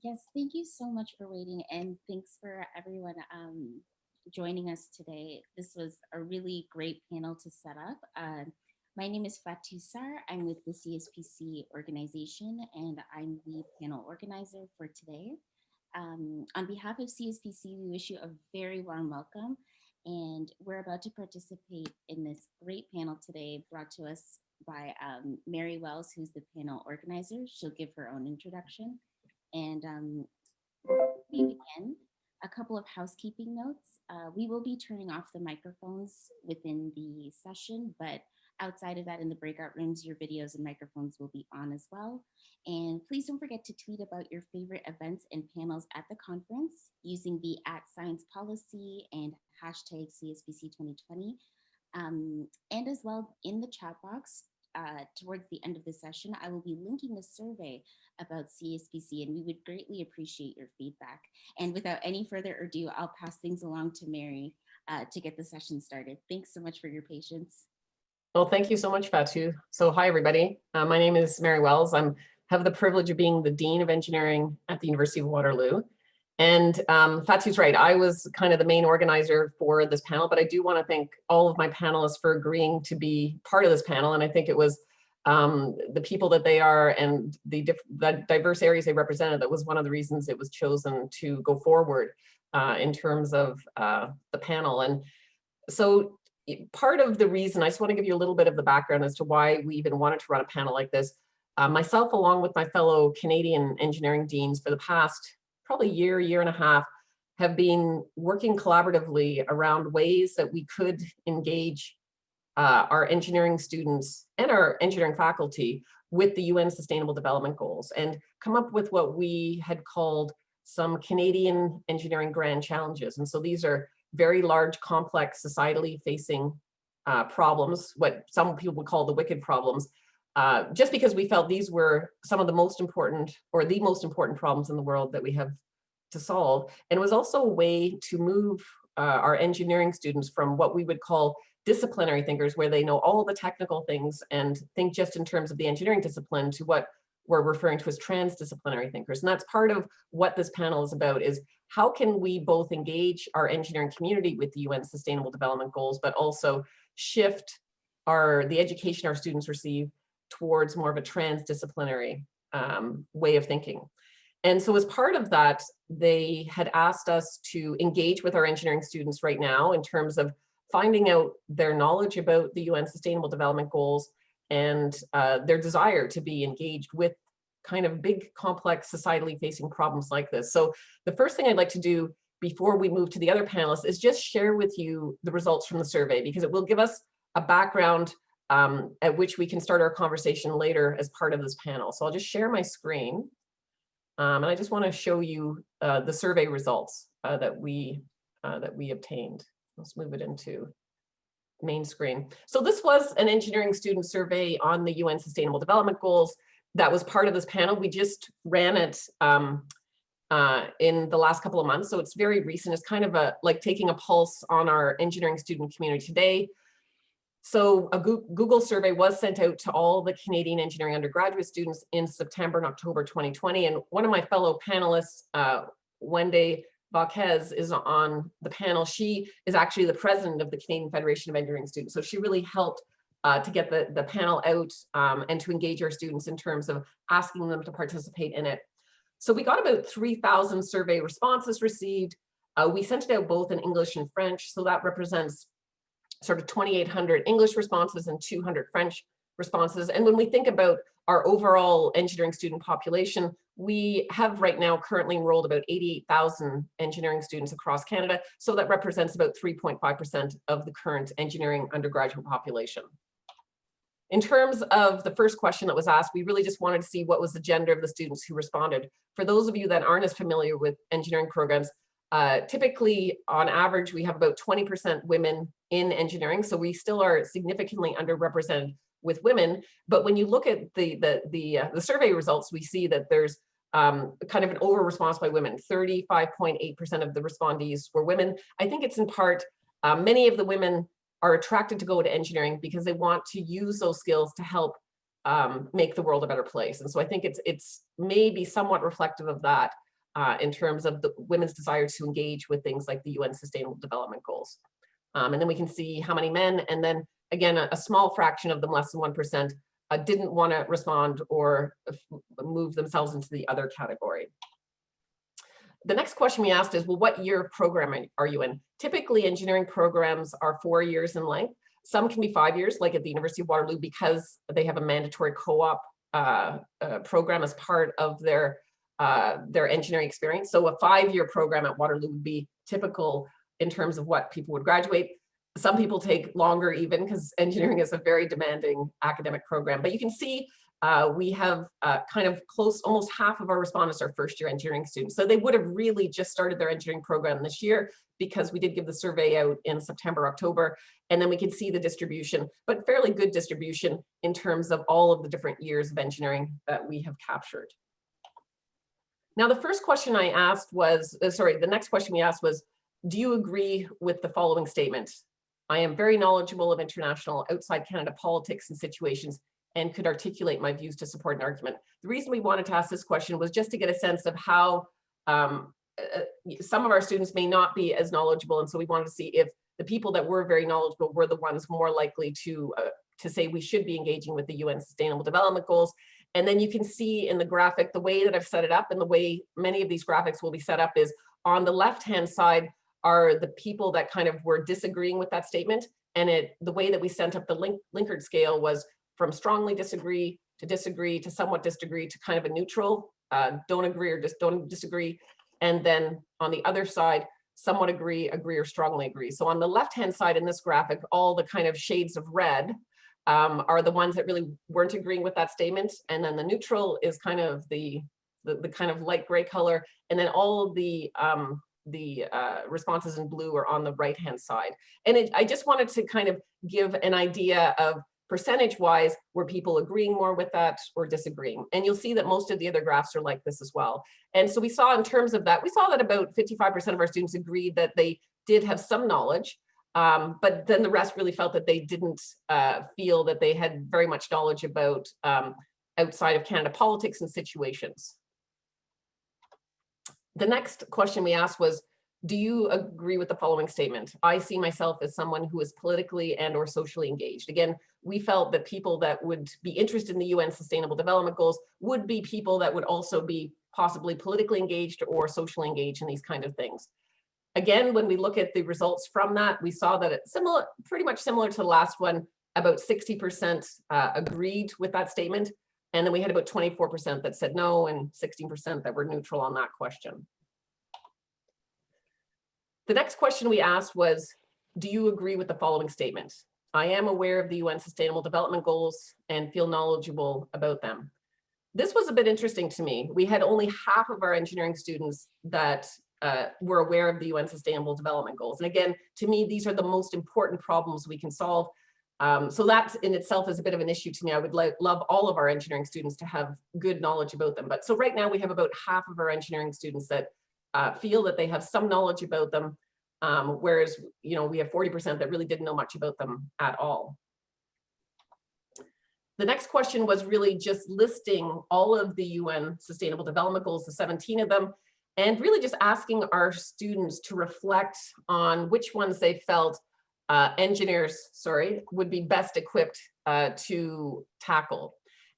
Yes, thank you so much for waiting, and thanks for everyone joining us today. This was a really great panel to set up. My name is Fatou Sar. I'm with the CSPC organization, and I'm the panel organizer for today. On behalf of CSPC, we wish you a very warm welcome, and we're about to participate in this great panel today brought to us by Mary Wells, who's the panel organizer. She'll give her own introduction. And before we begin, a couple of housekeeping notes. We will be turning off the microphones within the session, but outside of that, in the breakout rooms, your videos and microphones will be on as well. And please don't forget to tweet about your favorite events and panels at the conference using the @SciencePolicy and hashtag CSPC 2020. And as well, in the chat box, towards the end of the session, I will be linking a survey about CSPC, and we would greatly appreciate your feedback. And without any further ado, I'll pass things along to Mary to get the session started. Thanks so much for your patience. Well, thank you so much, Fatou. So hi, everybody. My name is Mary Wells. I have the privilege of being the Dean of Engineering at the University of Waterloo. And Fatou's right, I was kind of the main organizer for this panel, but I do want to thank all of my panelists for agreeing to be part of this panel. And I think it was the people that they are and the diverse areas they represented, that was one of the reasons it was chosen to go forward in terms of the panel. And so part of the reason, I just want to give you a little bit of the background as to why we even wanted to run a panel like this. Myself, along with my fellow Canadian engineering deans for the past probably year and a half, have been working collaboratively around ways that we could engage our engineering students and our engineering faculty with the UN Sustainable Development Goals, and come up with what we had called some Canadian engineering grand challenges. And so these are very large, complex, societally facing problems, what some people would call the wicked problems, just because we felt these were some of the most important, or the most important problems in the world that we have to solve. And it was also a way to move our engineering students from what we would call disciplinary thinkers, where they know all the technical things and think just in terms of the engineering discipline, to what we're referring to as transdisciplinary thinkers. And that's part of what this panel is about, is how can we both engage our engineering community with the UN Sustainable Development Goals, but also shift the education our students receive towards more of a transdisciplinary way of thinking. And so as part of that, they had asked us to engage with our engineering students right now in terms of finding out their knowledge about the UN Sustainable Development Goals and their desire to be engaged with kind of big, complex, societally facing problems like this. So the first thing I'd like to do before we move to the other panelists is just share with you the results from the survey, because it will give us a background at which we can start our conversation later as part of this panel. So I'll just share my screen. And I just want to show you the survey results that we obtained. Let's move it into main screen. So this was an engineering student survey on the UN Sustainable Development Goals that was part of this panel. We just ran it in the last couple of months, so it's very recent. It's kind of like taking a pulse on our engineering student community today. So a Google survey was sent out to all the Canadian engineering undergraduate students in September and October 2020. And one of my fellow panelists, Wendy, Vasquez, is on the panel. She is actually the president of the Canadian Federation of Engineering Students. So she really helped to get the panel out and to engage our students in terms of asking them to participate in it. So we got about 3,000 survey responses received. We sent it out both in English and French. So that represents sort of 2,800 English responses and 200 French responses. And when we think about our overall engineering student population, we have right now currently enrolled about 88,000 engineering students across Canada. So that represents about 3.5% of the current engineering undergraduate population. In terms of the first question that was asked, we really just wanted to see what was the gender of the students who responded. For those of you that aren't as familiar with engineering programs, typically on average, we have about 20% women in engineering. So we still are significantly underrepresented with women. But when you look at the survey results, we see that there's kind of an over response by women. 35.8% of the respondees were women. I think it's in part, many of the women are attracted to go to engineering because they want to use those skills to help make the world a better place. And so I think it's maybe somewhat reflective of that. in terms of the women's desire to engage with things like the UN Sustainable Development Goals. And then we can see how many men, and then again, a small fraction of them, less than 1%, didn't want to respond or move themselves into the other category. The next question we asked is, well, what year of programming are you in? Typically, engineering programs are 4 years in length. Some can be 5 years, like at the University of Waterloo, because they have a mandatory co-op program as part of their engineering experience. So a 5-year program at Waterloo would be typical in terms of what people would graduate. Some people take longer even, because engineering is a very demanding academic program. But you can see we have kind of close, almost half of our respondents are first-year engineering students. So they would have really just started their engineering program this year, because we did give the survey out in September, October, and then we can see the distribution, but fairly good distribution in terms of all of the different years of engineering that we have captured. Now, the first question I asked was, the next question we asked was, do you agree with the following statement? I am very knowledgeable of international outside Canada politics and situations and could articulate my views to support an argument. The reason we wanted to ask this question was just to get a sense of how some of our students may not be as knowledgeable. And so we wanted to see if the people that were very knowledgeable were the ones more likely to say we should be engaging with the UN Sustainable Development Goals. And then you can see in the graphic, the way that I've set it up and the way many of these graphics will be set up is on the left-hand side are the people that kind of were disagreeing with that statement. And the way that we sent up the Likert scale was from strongly disagree to somewhat disagree to kind of a neutral, don't agree or just don't disagree. And then on the other side, somewhat agree or strongly agree. So on the left-hand side in this graphic, all the kind of shades of red are the ones that really weren't agreeing with that statement. And then the neutral is kind of the kind of light gray color. And then all of the responses in blue are on the right-hand side. And I just wanted to kind of give an idea of percentage-wise, were people agreeing more with that or disagreeing? And you'll see that most of the other graphs are like this as well. And so we saw in terms of that, we saw that about 55% of our students agreed that they did have some knowledge, but then the rest really felt that they didn't feel that they had very much knowledge about outside of Canada politics and situations. The next question we asked was, do you agree with the following statement? I see myself as someone who is politically and or socially engaged. Again, we felt that people that would be interested in the UN Sustainable Development Goals would be people that would also be possibly politically engaged or socially engaged in these kind of things. Again, when we look at the results from that, we saw that it's similar, pretty much similar to the last one, about 60% agreed with that statement. And then we had about 24% that said no and 16% that were neutral on that question. The next question we asked was, do you agree with the following statement? I am aware of the UN Sustainable Development Goals and feel knowledgeable about them. This was a bit interesting to me. We had only half of our engineering students that were aware of the UN Sustainable Development Goals. And again, to me, these are the most important problems we can solve. So that in itself is a bit of an issue to me. I would love all of our engineering students to have good knowledge about them. But so right now we have about half of our engineering students that feel that they have some knowledge about them, whereas we have 40% that really didn't know much about them at all. The next question was really just listing all of the UN Sustainable Development Goals, the 17 of them, and really just asking our students to reflect on which ones they felt engineers, would be best equipped to tackle.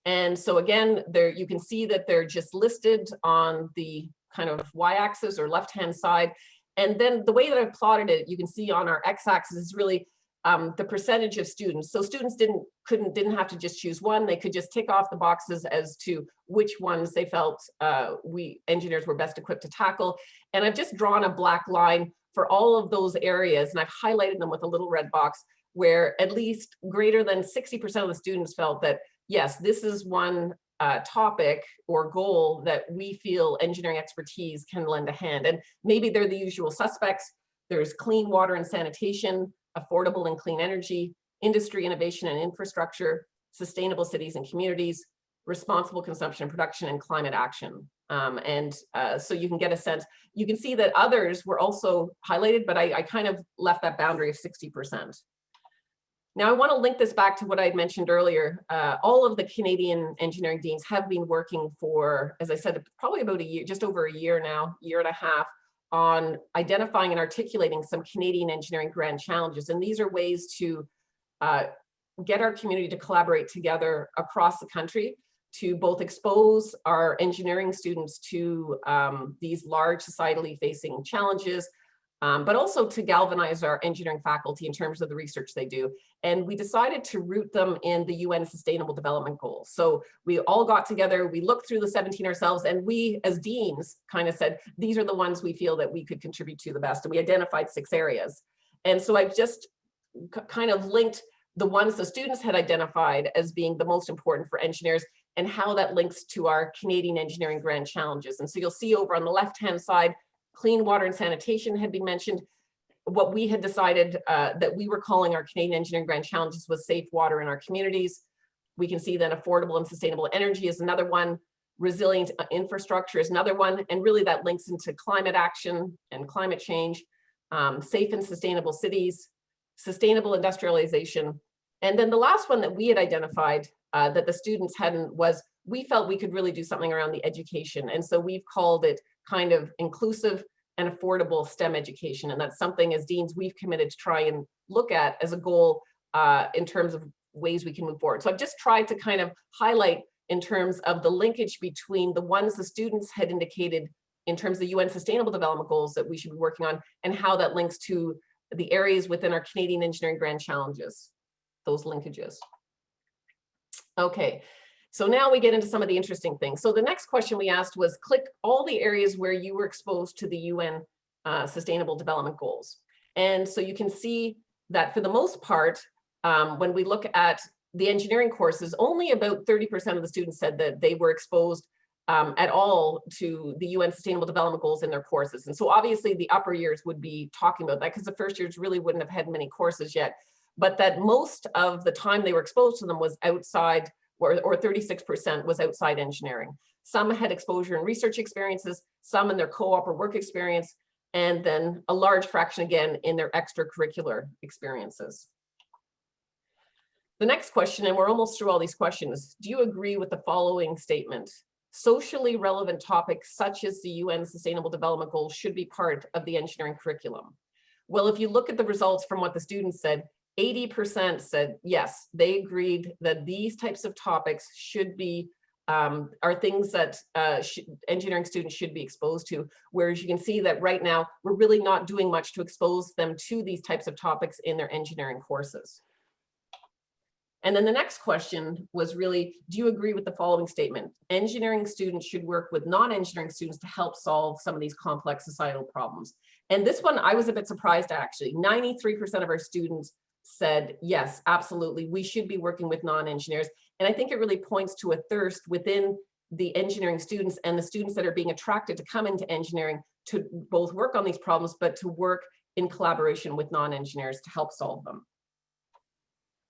And so again, there you can see that they're just listed on the kind of y-axis or left-hand side. And then the way that I've plotted it, you can see on our x-axis is really the percentage of students. So students didn't have to just choose one. They could just tick off the boxes as to which ones they felt we engineers were best equipped to tackle. And I've just drawn a black line for all of those areas, and I've highlighted them with a little red box where at least greater than 60% of the students felt that, yes, this is one topic or goal that we feel engineering expertise can lend a hand. And maybe they're the usual suspects. There's clean water and sanitation, affordable and clean energy, industry, innovation and infrastructure, sustainable cities and communities, responsible consumption and production, and climate action. So you can get a sense. You can see that others were also highlighted, but I kind of left that boundary of 60%. Now, I want to link this back to what I had mentioned earlier. All of the Canadian engineering deans have been working for, as I said, probably about a year, just over a year now, year and a half, on identifying and articulating some Canadian engineering grand challenges. And these are ways to get our community to collaborate together across the country to both expose our engineering students to these large societally facing challenges, but also to galvanize our engineering faculty in terms of the research they do. And we decided to root them in the UN Sustainable Development Goals. So we all got together, we looked through the 17 ourselves, and we as deans kind of said, these are the ones we feel that we could contribute to the best. And we identified 6 areas. And so I've just kind of linked the ones the students had identified as being the most important for engineers and how that links to our Canadian engineering grand challenges. And so you'll see over on the left-hand side, clean water and sanitation had been mentioned. What we had decided that we were calling our Canadian engineering grand challenges was safe water in our communities. We can see then affordable and sustainable energy is another one, resilient infrastructure is another one, and really that links into climate action and climate change, safe and sustainable cities, sustainable industrialization. And then the last one that we had identified that the students hadn't was, we felt we could really do something around the education. And so we've called it kind of inclusive and affordable STEM education. And that's something as deans we've committed to try and look at as a goal in terms of ways we can move forward. So I've just tried to kind of highlight in terms of the linkage between the ones the students had indicated in terms of the UN Sustainable Development Goals that we should be working on, and how that links to the areas within our Canadian engineering grand challenges, those linkages. Okay, so now we get into some of the interesting things. So the next question we asked was, click all the areas where you were exposed to the UN Sustainable Development Goals. And so you can see that for the most part, when we look at the engineering courses, only about 30% of the students said that they were exposed at all to the UN Sustainable Development Goals in their courses. And so obviously the upper years would be talking about that because the first years really wouldn't have had many courses yet, but that most of the time they were exposed to them was outside, or 36% was outside engineering. Some had exposure and research experiences, some in their co-op or work experience, and then a large fraction again in their extracurricular experiences. The next question, and we're almost through all these questions, do you agree with the following statement? Socially relevant topics such as the UN Sustainable Development Goals should be part of the engineering curriculum. Well, if you look at the results from what the students said, 80% said yes, they agreed that these types of topics should be, are things that engineering students should be exposed to. Whereas you can see that right now, we're really not doing much to expose them to these types of topics in their engineering courses. And then the next question was really, do you agree with the following statement? Engineering students should work with non-engineering students to help solve some of these complex societal problems. And this one, I was a bit surprised actually. 93% of our students said, yes, absolutely, we should be working with non-engineers. And I think it really points to a thirst within the engineering students and the students that are being attracted to come into engineering to both work on these problems, but to work in collaboration with non-engineers to help solve them.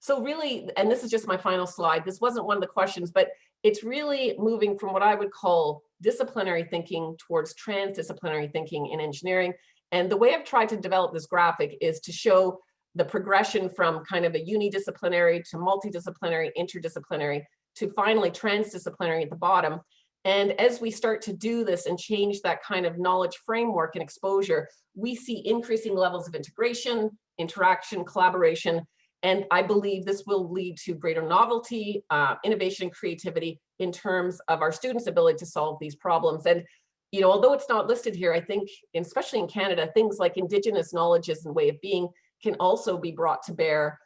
So really, and this is just my final slide, this wasn't one of the questions, but it's really moving from what I would call disciplinary thinking towards transdisciplinary thinking in engineering. And the way I've tried to develop this graphic is to show the progression from kind of a unidisciplinary to multidisciplinary, interdisciplinary, to finally transdisciplinary at the bottom. And as we start to do this and change that kind of knowledge framework and exposure, we see increasing levels of integration, interaction, collaboration. And I believe this will lead to greater novelty, innovation, and creativity in terms of our students' ability to solve these problems. And, you know, although it's not listed here, I think, especially in Canada, things like Indigenous knowledges and way of being can also be brought to bear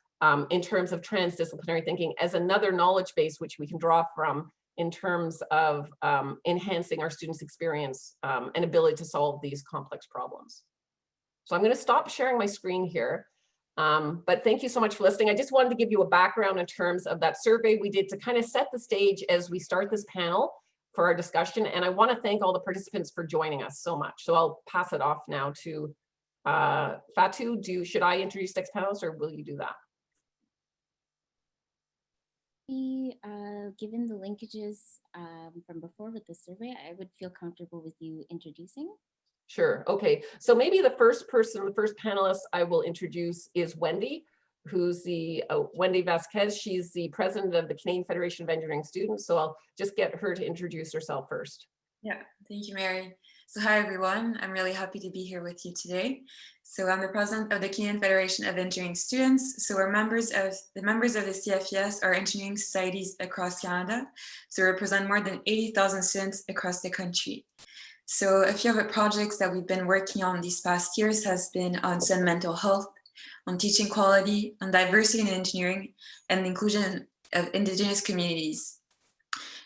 in terms of transdisciplinary thinking as another knowledge base which we can draw from in terms of enhancing our students' experience and ability to solve these complex problems. So I'm going to stop sharing my screen here. But thank you so much for listening. I just wanted to give you a background in terms of that survey we did to kind of set the stage as we start this panel for our discussion. And I want to thank all the participants for joining us so much. So I'll pass it off now to Fatou. Should I introduce next panelists or will you do that? Given the linkages from before with the survey, I would feel comfortable with you introducing. Sure. Okay. So maybe the first person, the first panelist I will introduce is Wendy, who's the Wendy Vasquez. She's the president of the Canadian Federation of Engineering Students. So I'll just get her to introduce herself first. Yeah, thank you, Mary. So hi, everyone. I'm really happy to be here with you today. So I'm the president of the Canadian Federation of Engineering Students. So we're members of the CFES are engineering societies across Canada. So we represent more than 80,000 students across the country. So a few of the projects that we've been working on these past years has been on student mental health, on teaching quality, on diversity in engineering, and the inclusion of Indigenous communities.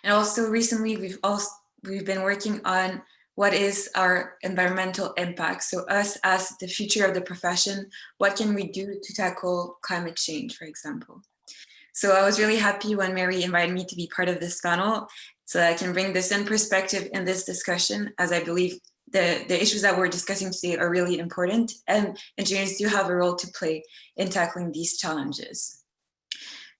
And also recently, we've been working on what is our environmental impact. So us as the future of the profession, what can we do to tackle climate change, for example? So I was really happy when Mary invited me to be part of this panel so that I can bring this in perspective in this discussion, as I believe the issues that we're discussing today are really important, and engineers do have a role to play in tackling these challenges.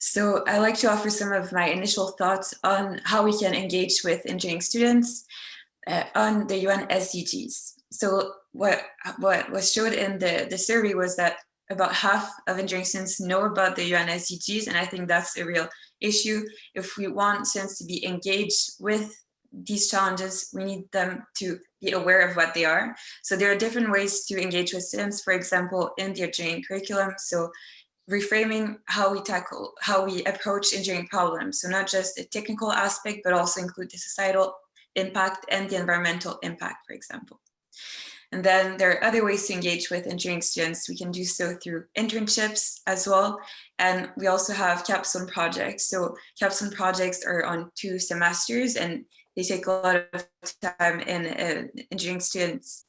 So I'd like to offer some of my initial thoughts on how we can engage with engineering students on the UN SDGs. So what was showed in the survey was that about half of engineering students know about the UN SDGs, and I think that's a real issue. If we want students to be engaged with these challenges, we need them to be aware of what they are. So there are different ways to engage with students, for example, in the engineering curriculum. So reframing how we approach engineering problems. So not just the technical aspect, but also include the societal impact and the environmental impact, for example. And then there are other ways to engage with engineering students. We can do so through internships as well. And we also have capstone projects. So capstone projects are on 2 semesters, and they take a lot of time in engineering students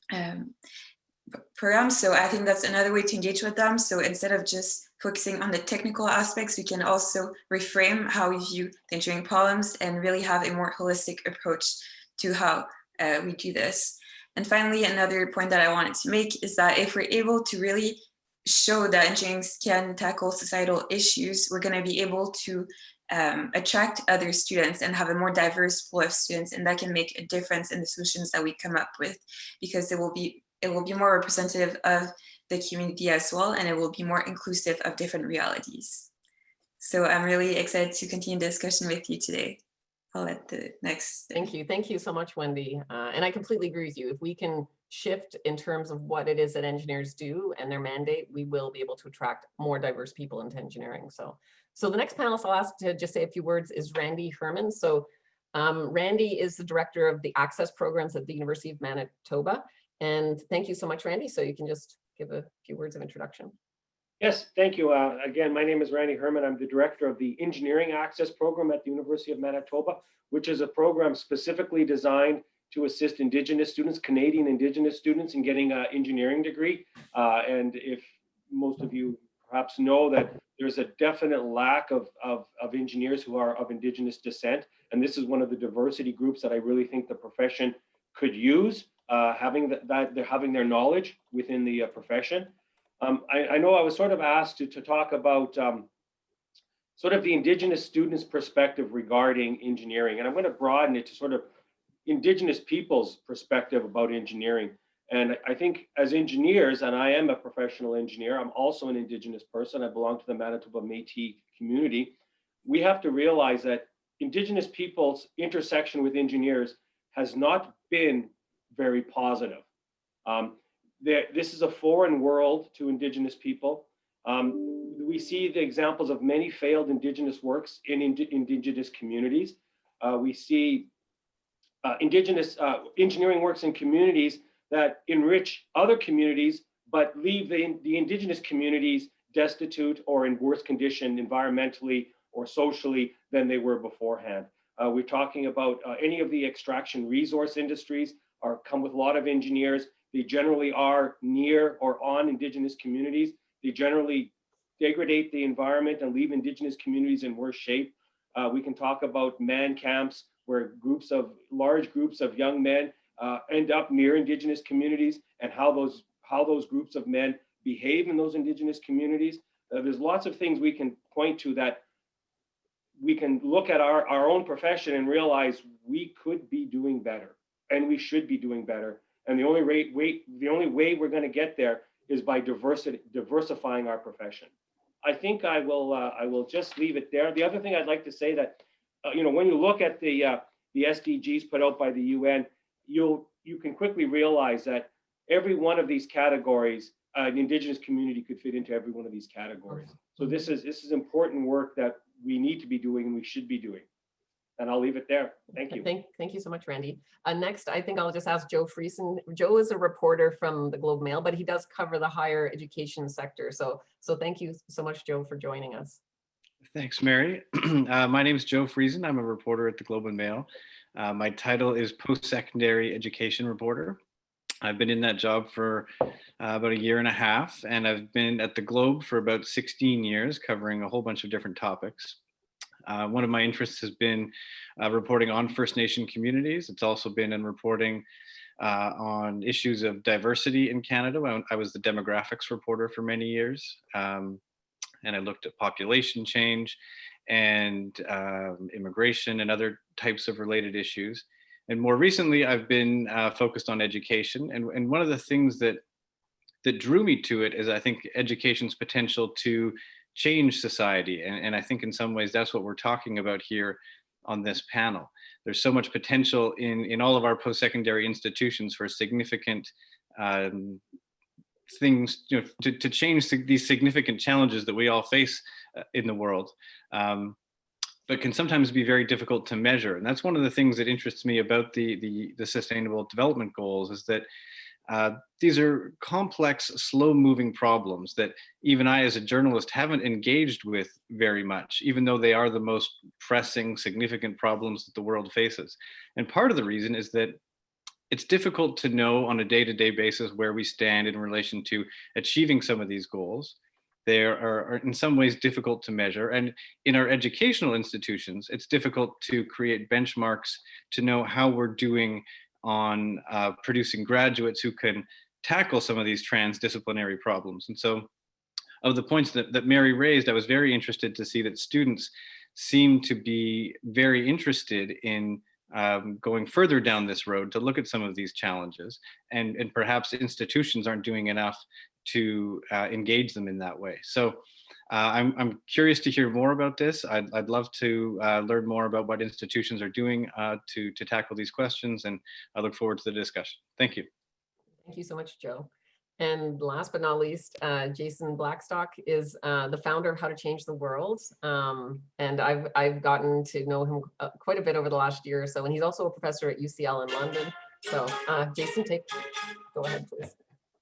programs. So I think that's another way to engage with them. So instead of just focusing on the technical aspects, we can also reframe how we view the engineering problems and really have a more holistic approach to how we do this. And finally, another point that I wanted to make is that if we're able to really show that engineering can tackle societal issues, we're going to be able to attract other students and have a more diverse pool of students, and that can make a difference in the solutions that we come up with, because it will be more representative of the community as well, and it will be more inclusive of different realities. So I'm really excited to continue the discussion with you today. I'll let the next. Thank you so much, Wendy. And I completely agree with you. If we can shift in terms of what it is that engineers do and their mandate, we will be able to attract more diverse people into engineering. So the next panelist I'll ask to just say a few words is Randy Herrmann. So Randy is the director of the access programs at the University of Manitoba. And thank you so much, Randy. So you can just give a few words of introduction. Yes, thank you. Again, my name is Randy Herrmann. I'm the director of the Engineering Access Program at the University of Manitoba, which is a program specifically designed to assist Indigenous students, Canadian Indigenous students, in getting an engineering degree. And if most of you perhaps know that there's a definite lack of engineers who are of Indigenous descent. And this is one of the diversity groups that I really think the profession could use, having their knowledge within the profession. I know I was sort of asked to talk about sort of the Indigenous students' perspective regarding engineering, and I'm going to broaden it to sort of Indigenous people's perspective about engineering. And I think as engineers, and I am a professional engineer, I'm also an Indigenous person, I belong to the Manitoba Métis community, we have to realize that Indigenous people's intersection with engineers has not been very positive. This is a foreign world to Indigenous people. We see the examples of many failed Indigenous works in Indigenous communities. We see Indigenous engineering works in communities that enrich other communities, but leave the Indigenous communities destitute or in worse condition environmentally or socially than they were beforehand. We're talking about any of the extraction resource industries come with a lot of engineers. They generally are near or on Indigenous communities. They generally degrade the environment and leave Indigenous communities in worse shape. We can talk about man camps where large groups of young men end up near Indigenous communities, and how those groups of men behave in those Indigenous communities. There's lots of things we can point to that we can look at our own profession and realize we could be doing better, and we should be doing better. And the only way we're going to get there is by diversifying our profession. I think I will just leave it there. The other thing I'd like to say that, when you look at the SDGs put out by the UN, you can quickly realize that every one of these categories, an Indigenous community could fit into every one of these categories. So this is important work that we need to be doing and we should be doing. And I'll leave it there. Thank you. Thank you so much, Randy. Next, I think I'll just ask Joe Friesen. Joe is a reporter from the Globe Mail, but he does cover the higher education sector. So thank you so much, Joe, for joining us. Thanks, Mary. My name is Joe Friesen. I'm a reporter at the Globe and Mail. My title is Postsecondary Education Reporter. I've been in that job for about 1.5 years, and I've been at the Globe for about 16 years, covering a whole bunch of different topics. One of my interests has been reporting on First Nation communities. It's also been in reporting on issues of diversity in Canada. I was the demographics reporter for many years, and I looked at population change and immigration and other types of related issues. And more recently, I've been focused on education. And one of the things that drew me to it is, I think, education's potential to change society. And I think in some ways that's what we're talking about here on this panel. There's so much potential in all of our post-secondary institutions for significant things, to change these significant challenges that we all face in the world, but can sometimes be very difficult to measure. And that's one of the things that interests me about the Sustainable Development Goals, is that these are complex, slow-moving problems that even I, as a journalist, haven't engaged with very much, even though they are the most pressing, significant problems that the world faces. And part of the reason is that it's difficult to know on a day-to-day basis where we stand in relation to achieving some of these goals. They are in some ways difficult to measure. And in our educational institutions, it's difficult to create benchmarks to know how we're doing on producing graduates who can tackle some of these transdisciplinary problems. And so, of the points that Mary raised, I was very interested to see that students seem to be very interested in going further down this road to look at some of these challenges, and perhaps institutions aren't doing enough to engage them in that way. So I'm curious to hear more about this. I'd love to learn more about what institutions are doing to tackle these questions, and I look forward to the discussion. Thank you. Thank you so much, Joe. And last but not least, Jason Blackstock is the founder of How to Change the World. And I've gotten to know him quite a bit over the last year or so, and he's also a professor at UCL in London. So Jason, go ahead, please.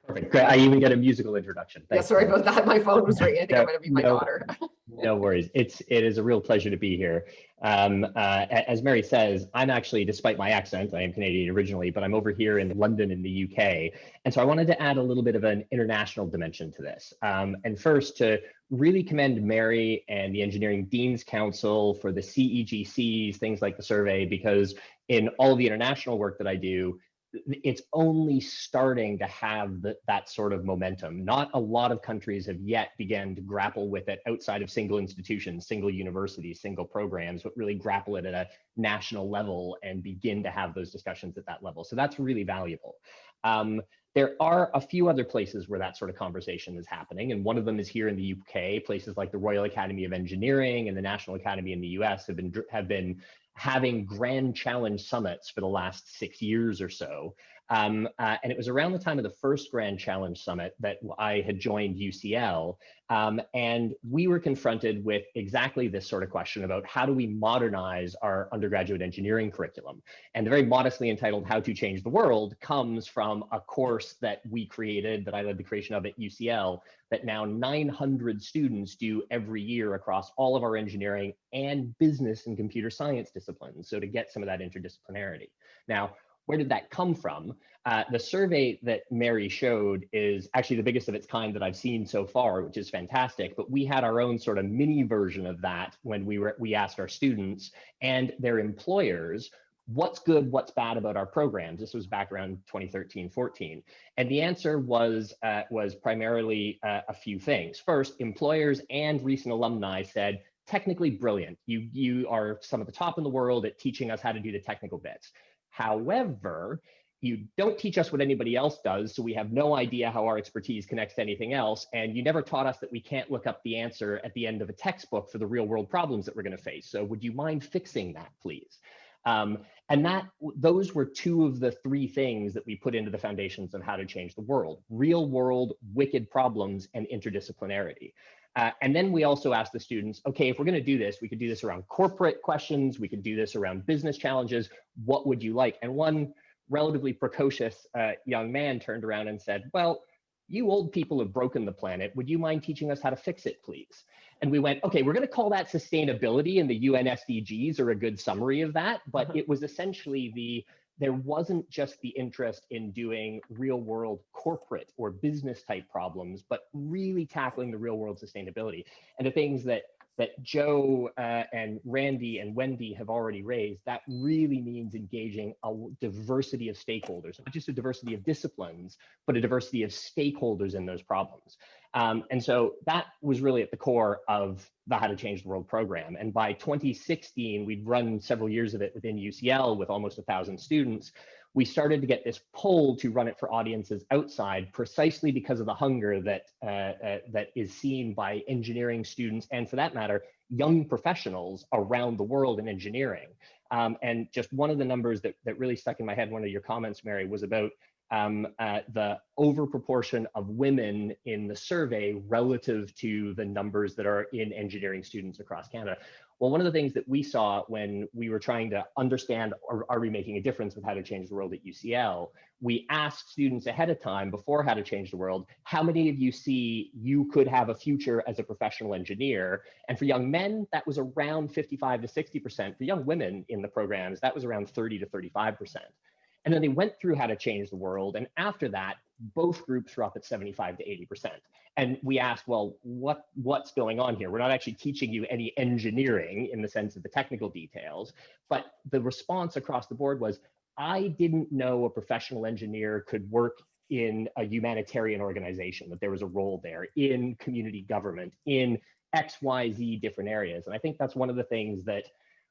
Perfect. Great. I even get a musical introduction. Thanks. Yeah, sorry about that. My phone was ringing. I think it might have been my daughter. No worries. It is a real pleasure to be here. As Mary says, I'm actually, despite my accent, I am Canadian originally, but I'm over here in London in the UK. And so I wanted to add a little bit of an international dimension to this. And first, to really commend Mary and the Engineering Deans Council for the CEGCs, things like the survey, because in all the international work that I do, it's only starting to have that sort of momentum. Not a lot of countries have yet begun to grapple with it outside of single institutions, single universities, single programs, but really grapple it at a national level and begin to have those discussions at that level. So that's really valuable. There are a few other places where that sort of conversation is happening, and one of them is here in the UK. Places like the Royal Academy of Engineering and the National Academy in the US have been having grand challenge summits for the last 6 years or so. And it was around the time of the first Grand Challenge Summit that I had joined UCL. And we were confronted with exactly this sort of question about how do we modernize our undergraduate engineering curriculum? And the very modestly entitled How to Change the World comes from a course that we created, that I led the creation of at UCL, that now 900 students do every year across all of our engineering and business and computer science disciplines. So to get some of that interdisciplinarity. Now, where did that come from? The survey that Mary showed is actually the biggest of its kind that I've seen so far, which is fantastic. But we had our own sort of mini version of that when we asked our students and their employers, what's good, what's bad about our programs? This was back around 2013-14. And the answer was primarily a few things. First, employers and recent alumni said, technically brilliant. You are some of the top in the world at teaching us how to do the technical bits. However, you don't teach us what anybody else does, so we have no idea how our expertise connects to anything else. And you never taught us that we can't look up the answer at the end of a textbook for the real world problems that we're going to face. So would you mind fixing that, please? And those were two of the three things that we put into the foundations of how to change the world: real world, wicked problems, and interdisciplinarity. And then we also asked the students, okay, if we're going to do this, we could do this around corporate questions, we could do this around business challenges. What would you like? And one relatively precocious young man turned around and said, well, you old people have broken the planet. Would you mind teaching us how to fix it, please? And we went, okay, we're going to call that sustainability, and the UN SDGs are a good summary of that. But it was essentially there wasn't just the interest in doing real world corporate or business type problems, but really tackling the real world sustainability. And the things that Joe and Randy and Wendy have already raised, that really means engaging a diversity of stakeholders, not just a diversity of disciplines, but a diversity of stakeholders in those problems. And so that was really at the core of the How to Change the World program. And by 2016, we'd run several years of it within UCL with almost 1,000 students. We started to get this pull to run it for audiences outside, precisely because of the hunger that is seen by engineering students, and for that matter, young professionals around the world in engineering. And just one of the numbers that really stuck in my head, one of your comments, Mary, was about the overproportion of women in the survey relative to the numbers that are in engineering students across Canada. Well, one of the things that we saw when we were trying to understand, are we making a difference with How to Change the World at UCL, we asked students ahead of time, before How to Change the World, how many of you see you could have a future as a professional engineer? And for young men, that was around 55 to 60%. For young women in the programs, that was around 30 to 35%. And then they went through How to Change the World. And after that, both groups were up at 75 to 80%. And we asked, well, what's going on here? We're not actually teaching you any engineering in the sense of the technical details, but the response across the board was, I didn't know a professional engineer could work in a humanitarian organization, that there was a role there, in community government, in XYZ different areas. And I think that's one of the things that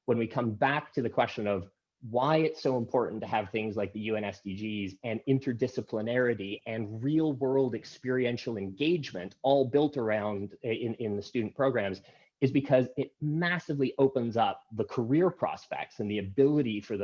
when we come back to the question of why it's so important to have things like the UN SDGs and interdisciplinarity and real world experiential engagement all built around in the student programs, is because it massively opens up the career prospects and the ability for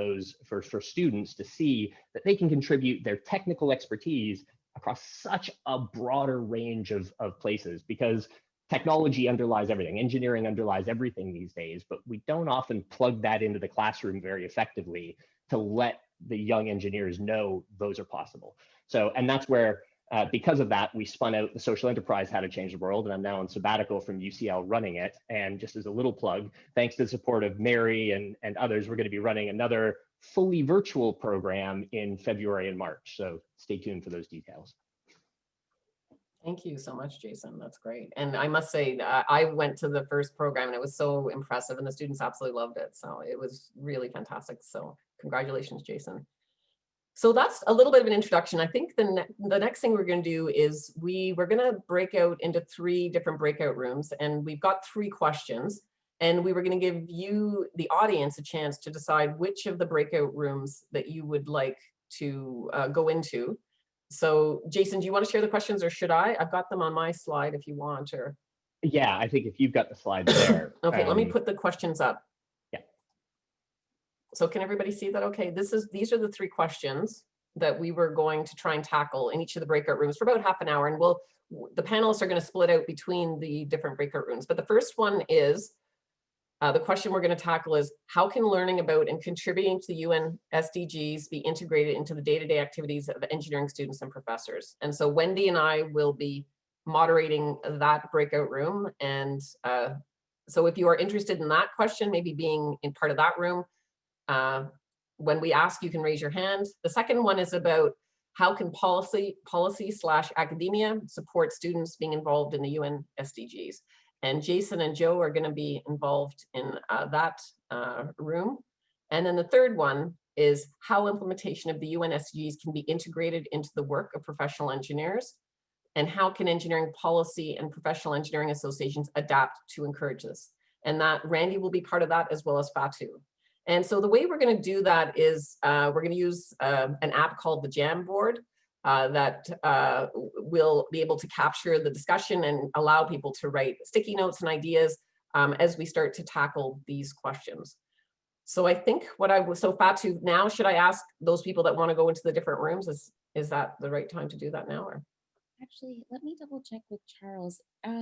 for students to see that they can contribute their technical expertise across such a broader range of places, because technology underlies everything, engineering underlies everything these days, but we don't often plug that into the classroom very effectively to let the young engineers know those are possible. So, and that's where, because of that, we spun out the social enterprise How to Change the World, and I'm now on sabbatical from UCL running it. And just as a little plug, thanks to the support of Mary and others, we're going to be running another fully virtual program in February and March. So stay tuned for those details. Thank you so much, Jason. That's great. And I must say, I went to the first program and it was so impressive, and the students absolutely loved it. So it was really fantastic. So congratulations, Jason. So that's a little bit of an introduction. I think the next thing we're going to do is we're going to break out into 3 different breakout rooms, and we've got 3 questions. And we were going to give you, the audience, a chance to decide which of the breakout rooms that you would like to go into. So Jason, do you want to share the questions, or should I? I've got them on my slide if you want, or. Yeah, I think if you've got the slides there. Okay, let me put the questions up. Yeah. So can everybody see that? Okay, these are the 3 questions that we were going to try and tackle in each of the breakout rooms for about half an hour. And the panelists are going to split out between the different breakout rooms. But the first one is, the question we're going to tackle is, how can learning about and contributing to the UN SDGs be integrated into the day-to-day activities of engineering students and professors? And so Wendy and I will be moderating that breakout room. And so if you are interested in that question, maybe being in part of that room, when we ask, you can raise your hand. The second one is about how can policy/academia support students being involved in the UN SDGs? And Jason and Joe are going to be involved in that room. And then the third one is how implementation of the UN SDGs can be integrated into the work of professional engineers, and how can engineering policy and professional engineering associations adapt to encourage this? And that Randy will be part of that, as well as Fatu. And so the way we're going to do that is we're going to use an app called the Jamboard that will be able to capture the discussion and allow people to write sticky notes and ideas as we start to tackle these questions. So I think so Fatu, now should I ask those people that want to go into the different rooms? Is that the right time to do that now? Or? Actually, let me double check with Charles. There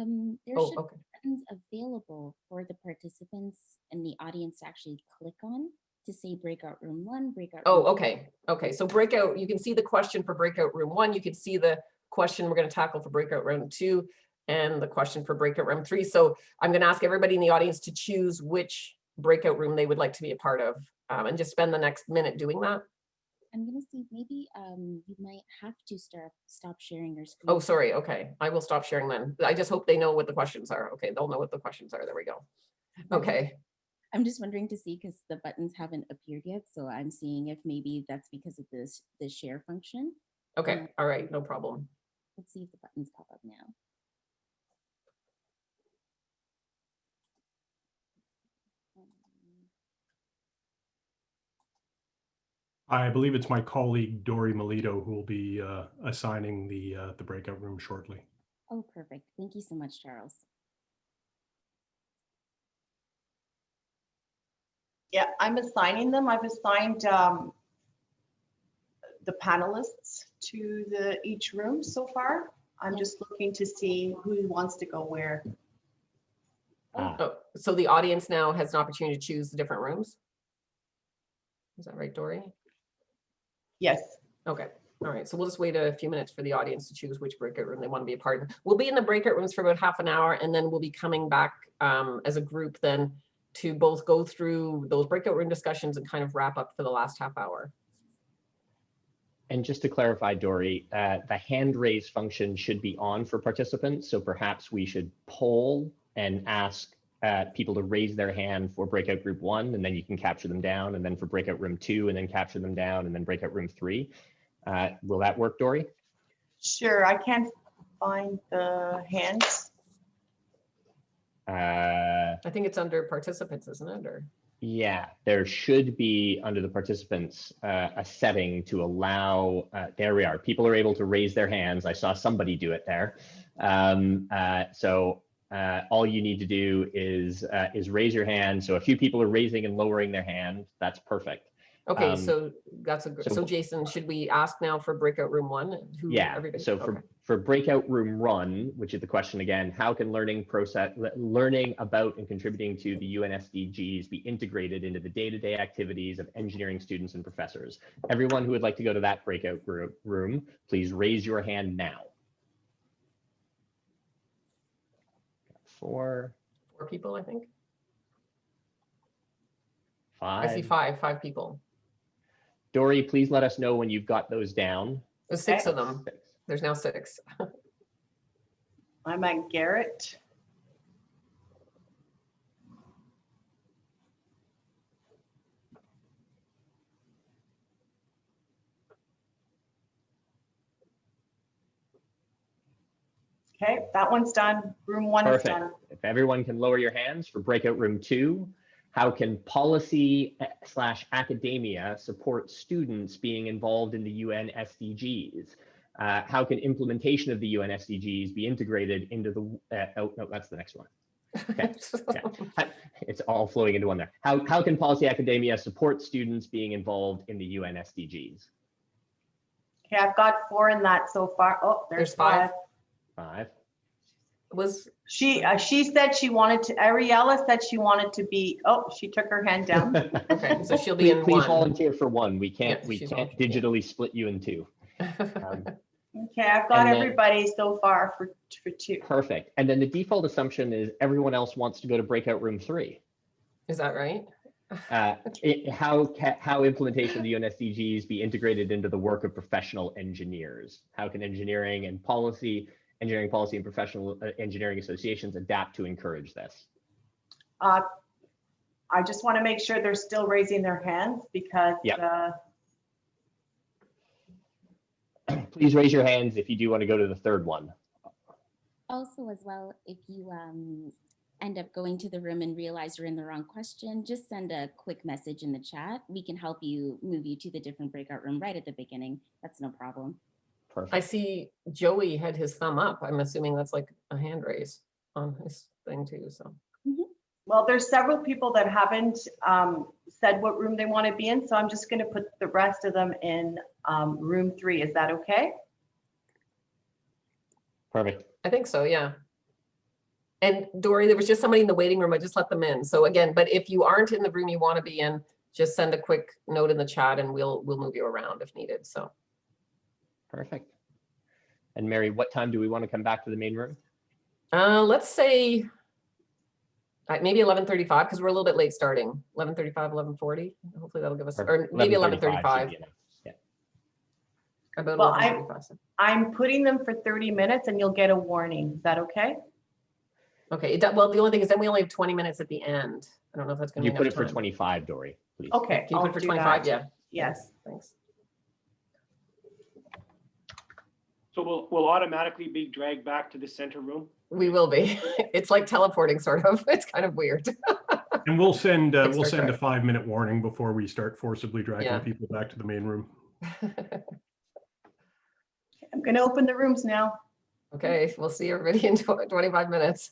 Oh, should okay. be buttons available for the participants in the audience to actually click on to say breakout room 1, breakout room 2. Okay. Okay. So breakout, you can see the question for breakout room 1. You can see the question we're going to tackle for breakout room 2 and the question for breakout room 3. So I'm going to ask everybody in the audience to choose which breakout room they would like to be a part of and just spend the next minute doing that. I'm going to see maybe you might have to stop sharing your screen. Oh, sorry. Okay. I will stop sharing then. I just hope they know what the questions are. Okay. They'll know what the questions are. There we go. Okay. I'm just wondering to see because the buttons haven't appeared yet. So I'm seeing if maybe that's because of the share function. Okay. All right. No problem. Let's see if the buttons pop up now. I believe it's my colleague, Dory Melito, who will be assigning the breakout room shortly. Oh, perfect. Thank you so much, Charles. Yeah, I'm assigning them. I've assigned the panelists to each room so far. I'm just looking to see who wants to go where. Oh, so the audience now has an opportunity to choose the different rooms? Is that right, Dory? Yes. Okay. All right. So we'll just wait a few minutes for the audience to choose which breakout room they want to be a part of. We'll be in the breakout rooms for about half an hour, and then we'll be coming back as a group then to both go through those breakout room discussions and kind of wrap up for the last half hour. And just to clarify, Dory, the hand raise function should be on for participants. So perhaps we should poll and ask people to raise their hand for breakout group 1, and then you can capture them down, and then for breakout room 2, and then capture them down, and then breakout room 3. Will that work, Dory? Sure, I can't find the hands. I think it's under participants, isn't it? Or yeah, there should be under the participants a setting to allow, there we are, people are able to raise their hands. I saw somebody do it there. All you need to do is raise your hand. So a few people are raising and lowering their hand. That's perfect. Okay, so that's so Jason, should we ask now for breakout room 1? Yeah, so for breakout room 1, which is the question again, how can learning about and contributing to the UN SDGs be integrated into the day-to-day activities of engineering students and professors? Everyone who would like to go to that breakout room, please raise your hand now. 4 people, I think. 5. I see 5 people. Dory, please let us know when you've got those down. There's 6 of them. There's now 6. I'm at Garrett. Okay, that one's done. Room 1 is done. If everyone can lower your hands for breakout room 2, how can policy/academia support students being involved in the UN SDGs? How can implementation of the UN SDGs be integrated into the, oh, no, that's the next one. Okay. Yeah. It's all flowing into one there. How can policy academia support students being involved in the UN SDGs? Okay, I've got 4 in that so far. Oh, there's 5. 5. Was she said she wanted to, Ariella said she wanted to be, oh, she took her hand down. Okay, so she'll be in 1. Please volunteer for 1. We can't digitally split you in 2. Okay, I've got everybody so far for 2. Perfect. And then the default assumption is everyone else wants to go to breakout room 3. Is that right? How implementation of the UN SDGs be integrated into the work of professional engineers? How can engineering policy and professional engineering associations adapt to encourage this? I just want to make sure they're still raising their hands because please raise your hands if you do want to go to the 3rd one. Also, as well, if you end up going to the room and realize you're in the wrong question, just send a quick message in the chat. We can help you move you to the different breakout room right at the beginning. That's no problem. Perfect. I see Joey had his thumb up. I'm assuming that's like a hand raise on his thing too, so. Well, there's several people that haven't said what room they want to be in, so I'm just going to put the rest of them in room 3. Is that okay? Perfect. I think so, yeah. And Dory, there was just somebody in the waiting room. I just let them in. So again, but if you aren't in the room you want to be in, just send a quick note in the chat and we'll move you around if needed. So Perfect. And Mary, what time do we want to come back to the main room? let's say maybe 11:35 because we're a little bit late starting. 11:35, 11:40. Hopefully that'll give us, or maybe 11:35. Yeah. About Well, 11:35. I'm putting them for 30 minutes and you'll get a warning. Is that okay? Okay. Well, the only thing is then we only have 20 minutes at the end. I don't know if that's going Can to you be put enough it for time. 25, Dory, please? Okay. Can you put it for 25? Yeah. Yes. Thanks. So we'll automatically be dragged back to the center room. We will be. It's like teleporting, sort of. It's kind of weird. And we'll send a Extra 5-minute warning before we start forcibly dragging Yeah. people back to the main room. I'm going to open the rooms now. Okay, we'll see everybody in 25 minutes.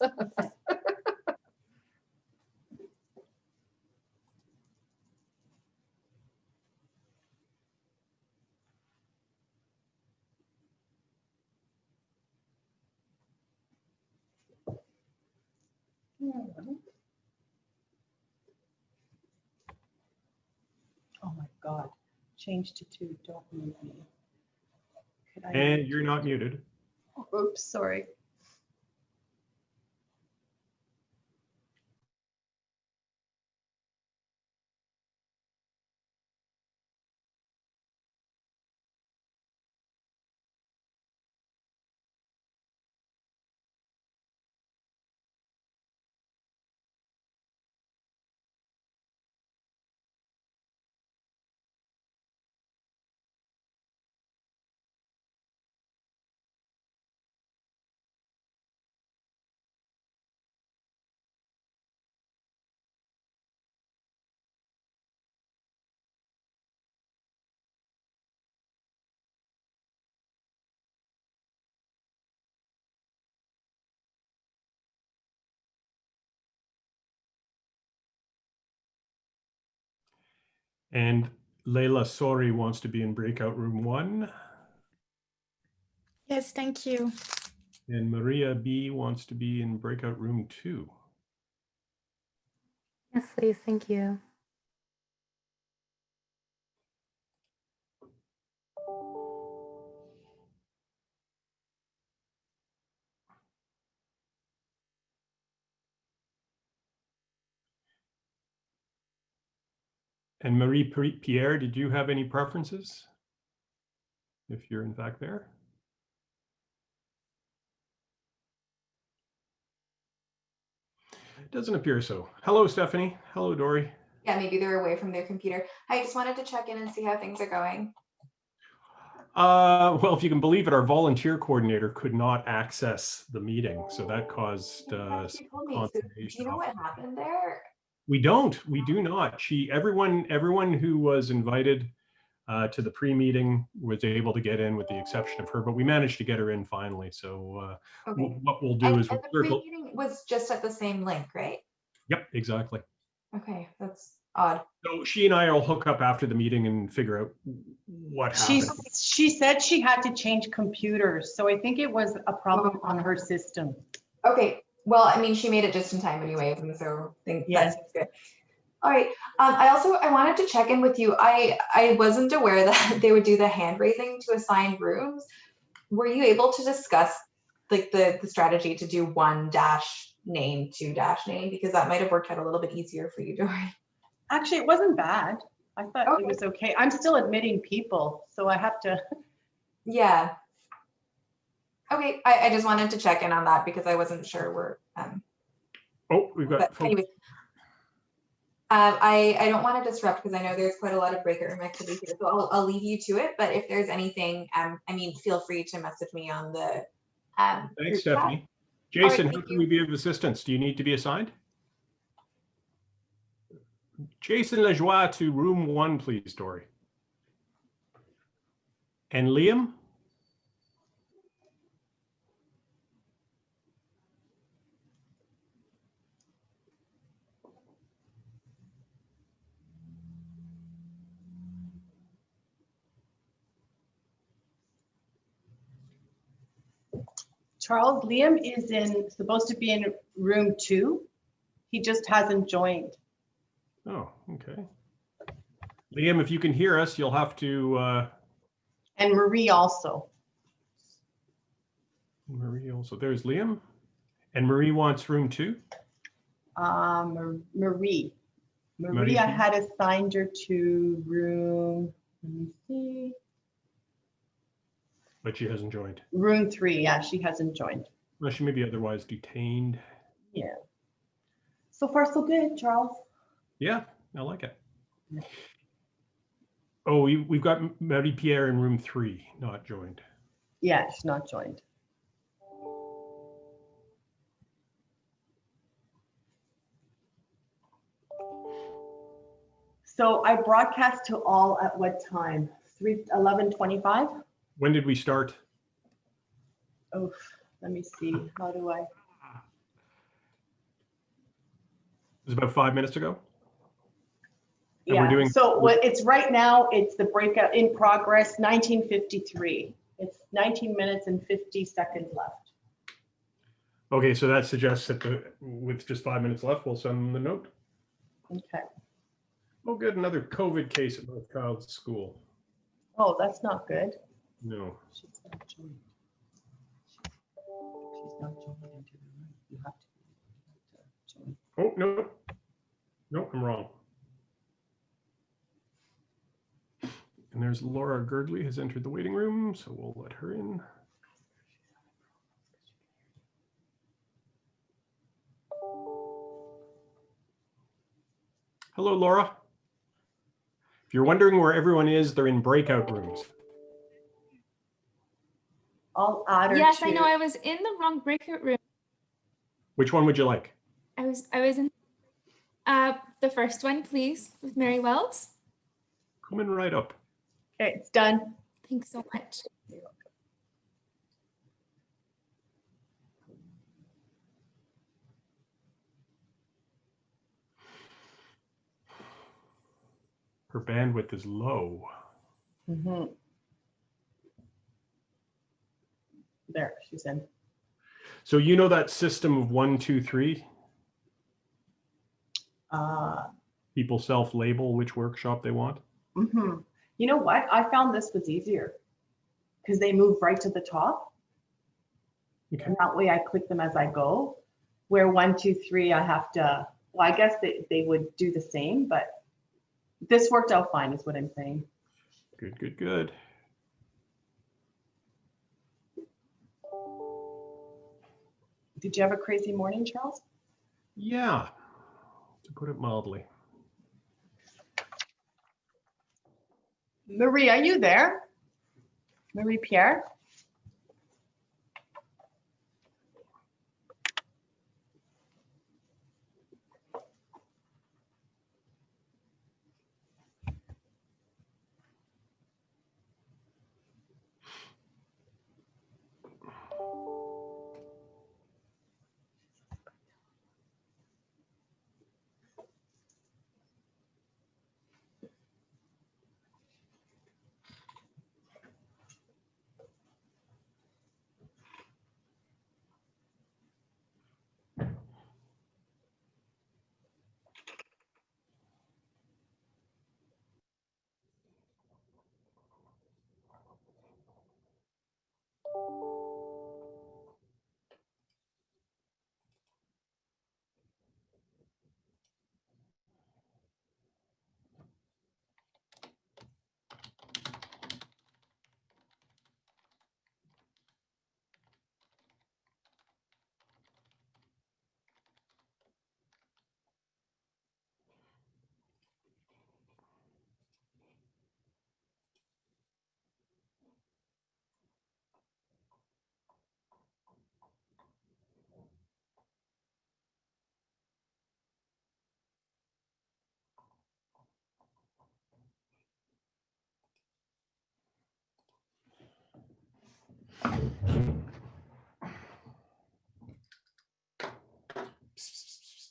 Oh my God. Change to 2. Don't mute me. Could I And mute you're you? not muted. Oops, sorry. And Leila Sori wants to be in breakout room 1. Yes, thank you. And Maria B wants to be in breakout room 2. Yes, please, thank you. And Marie Pierre, did you have any preferences? If you're in fact there. It doesn't appear so. Hello, Stephanie. Hello, Dory. Yeah, maybe they're away from their computer. I just wanted to check in and see how things are going. Well, if you can believe it, our volunteer coordinator could not access the meeting, so that caused She told me. So, do consternation. you know what happened there? We do not. Everyone who was invited to the pre-meeting was able to get in with the exception of her, but we managed to get her in finally. So Okay. what we'll do is and the pre-meeting was just at the same link, right? Yep, exactly. Okay, that's odd. So she and I will hook up after the meeting and figure out what happened. She said she had to change computers, so I think it was a problem on her system. Okay, well, I mean, she made it just in time anyways, and so I think Yes. that's good. All right. I wanted to check in with you. I wasn't aware that they would do the hand raising to assign rooms. Were you able to discuss like the strategy to do 1-name, 2-name? Because that might have worked out a little bit easier for you, Dory. Actually, it wasn't bad. I thought it was okay. I'm still admitting people, so I have to. Yeah. Okay, I just wanted to check in on that because I wasn't sure where. Oh, we've got. Anyways, I don't want to disrupt because I know there's quite a lot of breakout room activity here, so I'll leave you to it. But if there's anything, I mean, feel free to message me on the. Thanks, Stephanie. Jason, how thank can we you. be of assistance? Do you need to be assigned? Jason Lajoie to room 1, please, Dory. And Liam? Charles, Liam is supposed to be in room 2. He just hasn't joined. Oh, okay. Liam, if you can hear us, you'll have to. And Marie also. Marie also. There's Liam. And Marie wants room 2? Marie. Marie, Marie, I had assigned her to room, let me see. But she hasn't joined. Room 3, yeah, she hasn't joined. Well, she may be otherwise detained. Yeah. So far, so good, Charles. Yeah, I like it. Oh, we've got Marie Pierre in room 3, not joined. Yeah, she's not joined. So I broadcast to all at what time? 11:25? When did we start? Oh, let me see. How do I? It was about 5 minutes ago. And Yeah, we're doing, so what it's right now, it's the breakout in progress, 19:53. It's 19 minutes and 50 seconds left. okay, so that suggests that with just 5 minutes left, we'll send them the note. Okay. Oh, good, another COVID case at North Child's School. Oh, that's not good. No. She's not joined. She's not joined into the room. You have to join. Oh, no. No, I'm wrong. And there's Laura Girdley has entered the waiting room, so we'll let her in. Hello, Laura. If you're wondering where everyone is, they're in breakout rooms. I'll add her Yes, to. I know. I was in the wrong breakout room. Which one would you like? I was in the first one, please, with Mary Wells. Coming right up. Okay, it's done. Thanks so much. Her bandwidth is low. Mm-hmm. There, she's in. So you know that system of 1, 2, 3? People self-label which workshop they want? Mm-hmm. You know what? I found this was easier because they move right to the top. Okay. And that way I click them as I go. Where 1, 2, 3, I have to, well, I guess they would do the same, but this worked out fine is what I'm saying. Good, good, good. Did you have a crazy morning, Charles? Yeah, to put it mildly. Marie, are you there? Marie Pierre?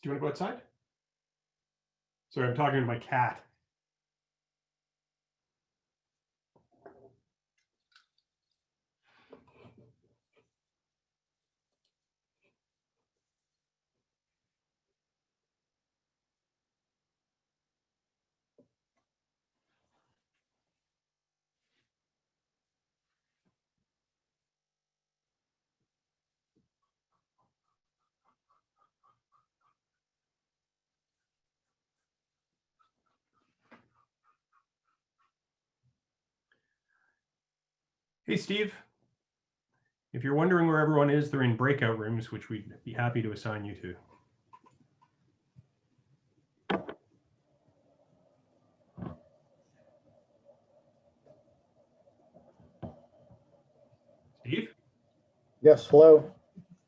Do you want to go outside? Sorry, I'm talking to my cat. Hey, Steve. If you're wondering where everyone is, they're in breakout rooms, which we'd be happy to assign you to. Steve? Yes, hello.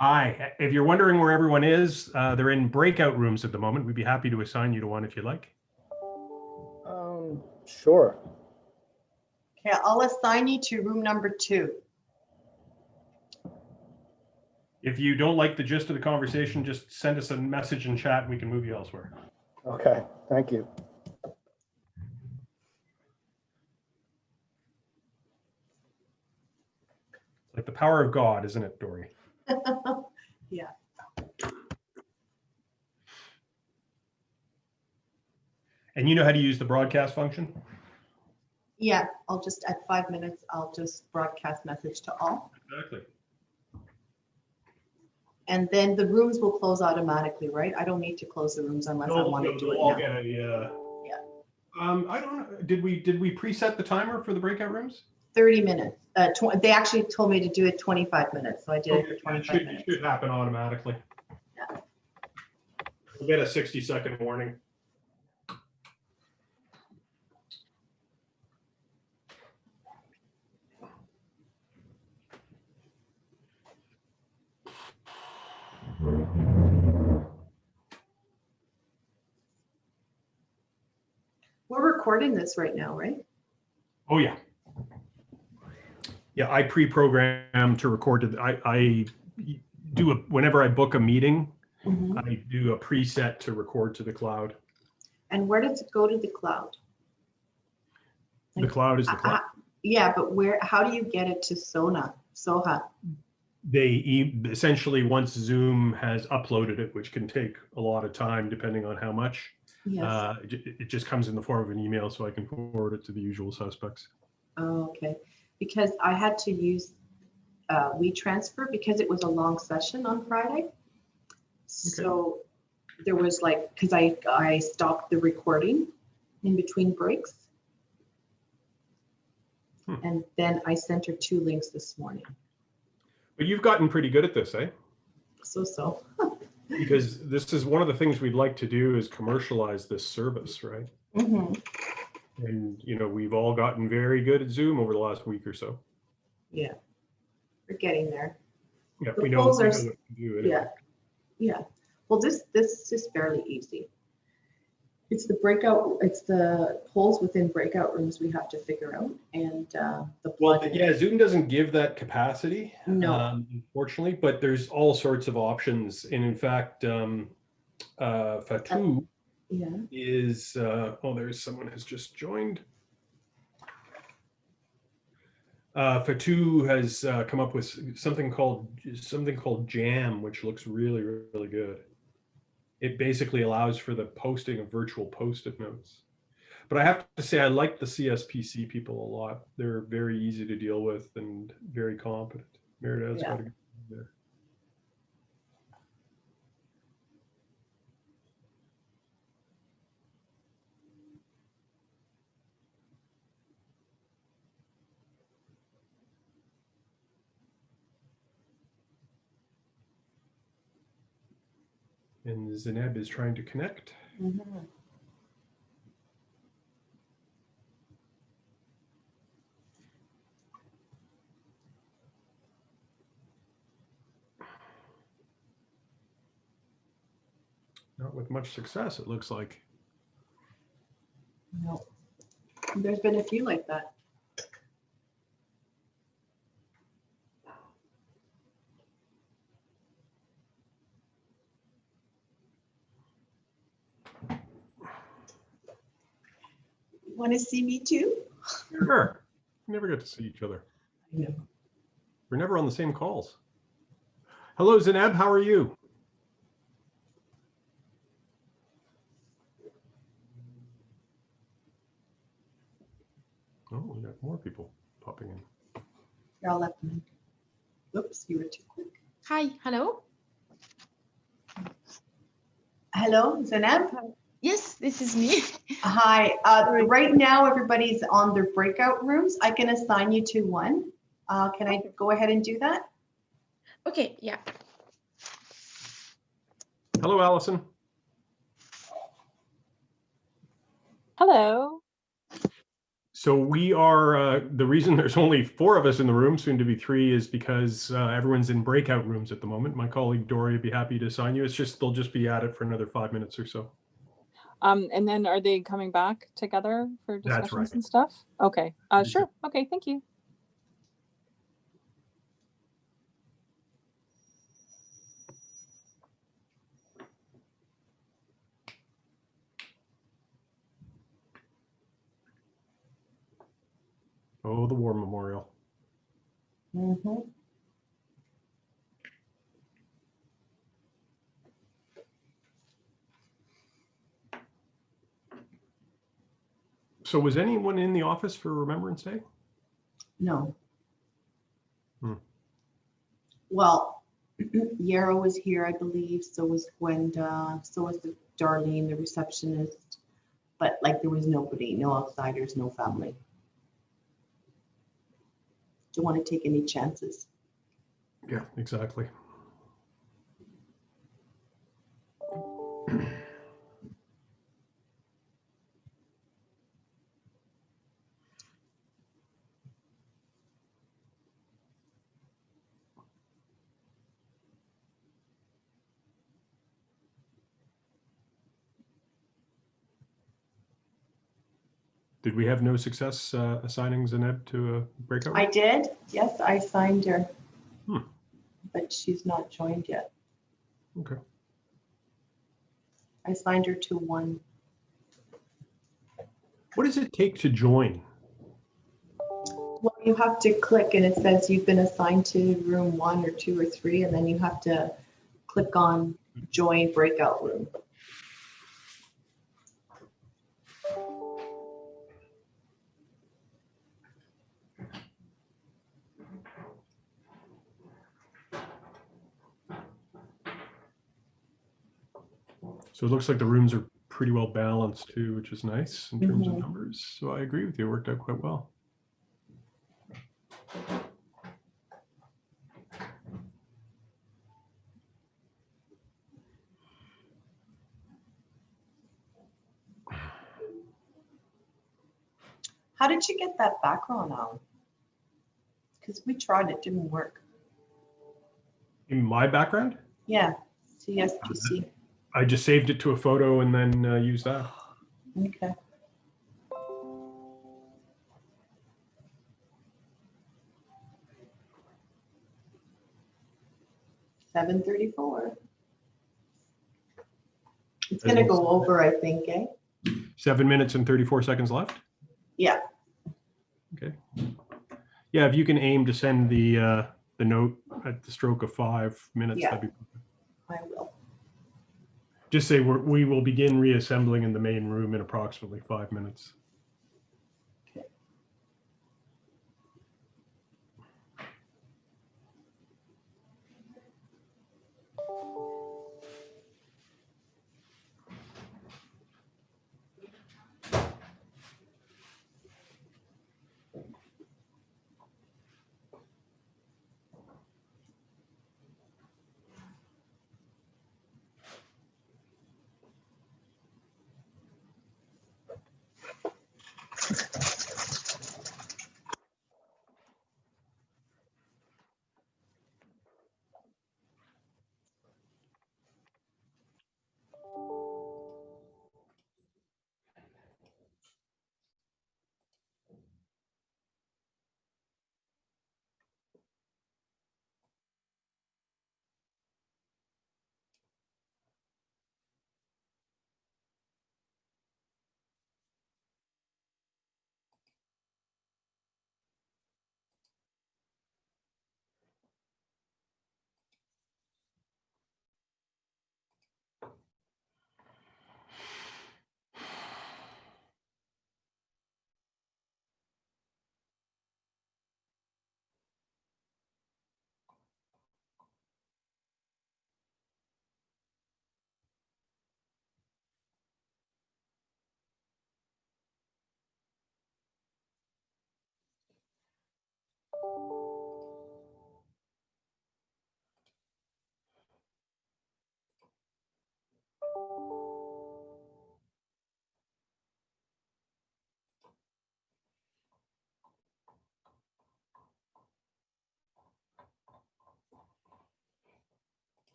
Hi. If you're wondering where everyone is, they're in breakout rooms at the moment. We'd be happy to assign you to one if you'd like. Sure. Okay, I'll assign you to room number 2. If you don't like the gist of the conversation, just send us a message in chat and we can move you elsewhere. Okay, thank you. It's like the power of God, isn't it, Dory? Yeah. And you know how to use the broadcast function? Yeah, I'll just, at 5 minutes, I'll just broadcast message to all. Exactly. And then the rooms will close automatically, right? I don't need to close the rooms unless I want to do it now. Yeah. Yeah. I don't know. Did we preset the timer for the breakout rooms? 30 minutes. They actually told me to do it 25 minutes, so I did it for 25 minutes. It should happen automatically. Yeah. We'll get a 60-second warning. We're recording this right now, right? Oh yeah. Yeah, I pre-program to record it. I do whenever I book a meeting, I do a preset to record to the cloud. And where does it go to the cloud? The cloud is the cloud. Yeah, but how do you get it to Soha? They essentially, once Zoom has uploaded it, which can take a lot of time depending on how much, Yes. it just comes in the form of an email so I can forward it to the usual suspects. Oh, okay. Because I had to use WeTransfer because it was a long session on Friday. So there was like, because I stopped the recording in between breaks. And then I sent her 2 links this morning. But you've gotten pretty good at this, eh? So. Because this is one of the things we'd like to do is commercialize this service, right? Mm-hmm. And, you know, we've all gotten very good at Zoom over the last week or so. Yeah, we're getting there. Yeah, The we know polls what are, to do anyway. yeah. Well, this is fairly easy. It's the breakout. It's the polls within breakout rooms we have to figure out, and the Well, yeah, Zoom doesn't give that capacity, no, unfortunately, but there's all sorts of options. And in fact, Fatou is, oh, there's someone who's just joined. Fatou has come up with something called Jam, which looks really, really good. It basically allows for the posting of virtual post-it notes. But I have to say, I like the CSPC people a lot. They're very easy to deal with and very competent. Meredith's got a good there. And Zineb is trying to connect. Mm-hmm. Not with much success, it looks like. No. There's been a few like that. Want to see me too? Sure. We never get to see each other. I know. We're never on the same calls. Hello, Zainab. How are you? Oh, we got more people popping in. Here, I'll let them in. Oops, you were too quick. Hi, hello. Hello, Zainab. Yes, this is me. Hi. Right now, everybody's on their breakout rooms. I can assign you to one. Can I go ahead and do that? Okay, yeah. Hello, Allison. Hello. So we are, the reason there's only 4 of us in the room, soon to be 3, is because everyone's in breakout rooms at the moment. My colleague Dory would be happy to assign you. It's just, they'll just be at it for another 5 minutes or so. And then are they coming back together for That's discussions right. and stuff? Okay. Sure. Okay. Thank you. Oh, the War Memorial. Mm-hmm. So was anyone in the office for Remembrance Day? No. Hmm. Well, Yarrow was here, I believe. So was Gwenda. So was Darlene, the receptionist. But like there was nobody, no outsiders, no family. Don't want to take any chances. Yeah, exactly. Did we have no success assigning Zainab to a breakout? I did. Yes, I signed her. Hmm. But she's not joined yet. Okay. I signed her to 1. What does it take to join? Well, you have to click and it says you've been assigned to room 1 or 2 or 3, and then you have to click on join breakout room. So it looks like the rooms are pretty well balanced too, which is nice in terms of Mhm. numbers. So I agree with you, it worked out quite well. How did you get that background on? Because we tried, it didn't work. In my background, Yeah, CSPC. I just saved it to a photo and then used that. Okay. $7:34. It's going to go over, I think, eh? 7 minutes and 34 seconds left. Yeah. Okay. Yeah, if you can aim to send the note at the stroke of 5 minutes, Yeah. that'd be perfect. I will. Just say we will begin reassembling in the main room in approximately 5 minutes.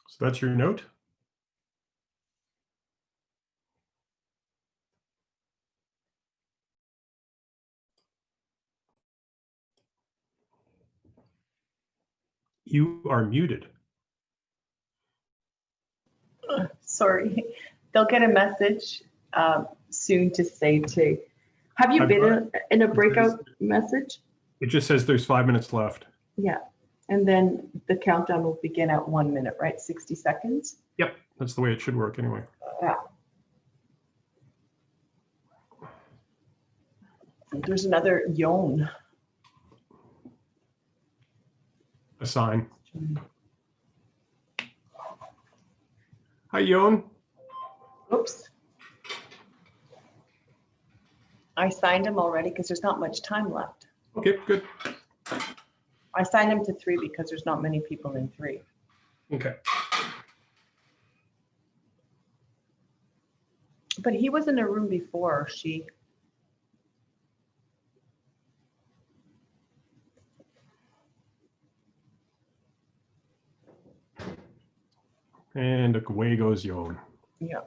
So that's your note. You are muted. Sorry, they'll get a message soon to say to, have you I've been got in a breakout message? It just says there's 5 minutes left. Yeah, and then the countdown will begin at 1 minute, right? 60 seconds? Yep, that's the way it should work anyway. Yeah. There's another Yon. A sign. Hi, Yon. Oops. I signed him already because there's not much time left. Okay, good. I signed him to 3 because there's not many people in 3. Okay. But he was in a room before, or she. And away goes Yon. Yeah.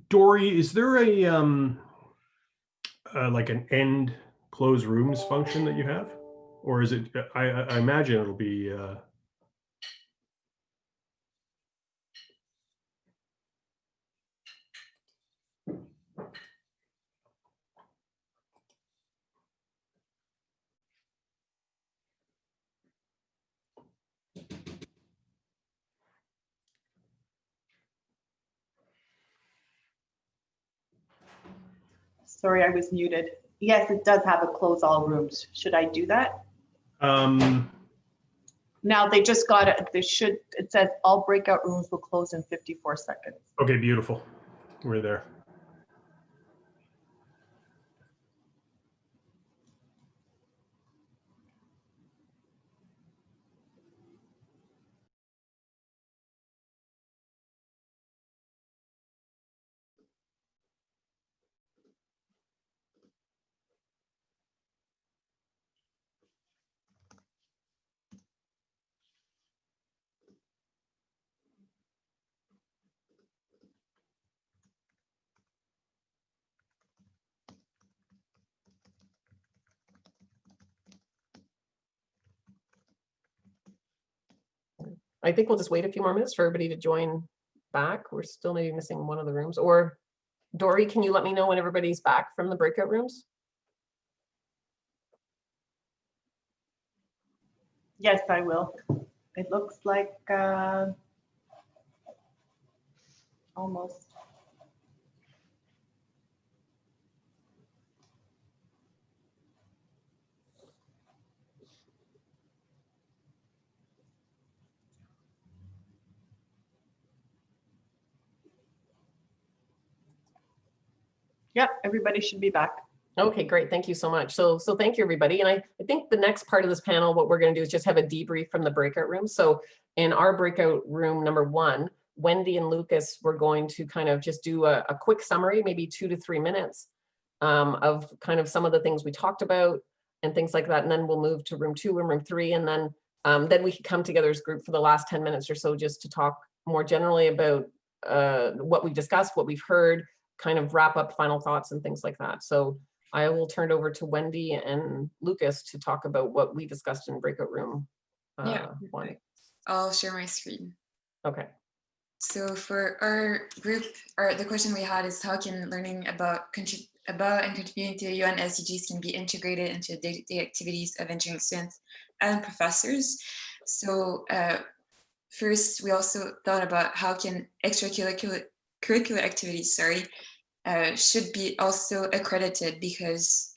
Dory, is there a like an end close rooms function that you have, or is it? I imagine it'll be. Sorry, I was muted. Yes, it does have a close all rooms. Should I do that? Now they just got it. They should, it says all breakout rooms will close in 54 seconds. Okay, beautiful. We're there. I think we'll just wait a few more minutes for everybody to join back. We're still maybe missing one of the rooms. Or Dory, can you let me know when everybody's back from the breakout rooms? Yes, I will. It looks like almost. Yep, everybody should be back. Okay, great. Thank you so much. So thank you, everybody. And I think the next part of this panel, what we're going to do is just have a debrief from the breakout room. So in our breakout room number 1, Wendy and Lucas were going to kind of just do a quick summary, maybe 2 to 3 minutes of kind of some of the things we talked about and things like that. And then we'll move to room 2 and room 3. And then we can come together as a group for the last 10 minutes or so just to talk more generally about what we've discussed, what we've heard, kind of wrap up final thoughts and things like that. So I will turn it over to Wendy and Lucas to talk about what we discussed in breakout room 1. I'll share my screen. Okay. So for our group, the question we had is how can learning about and contributing to UN SDGs can be integrated into day-to-day activities of engineering students and professors. So first, we also thought about how can extracurricular activities, should be also accredited because,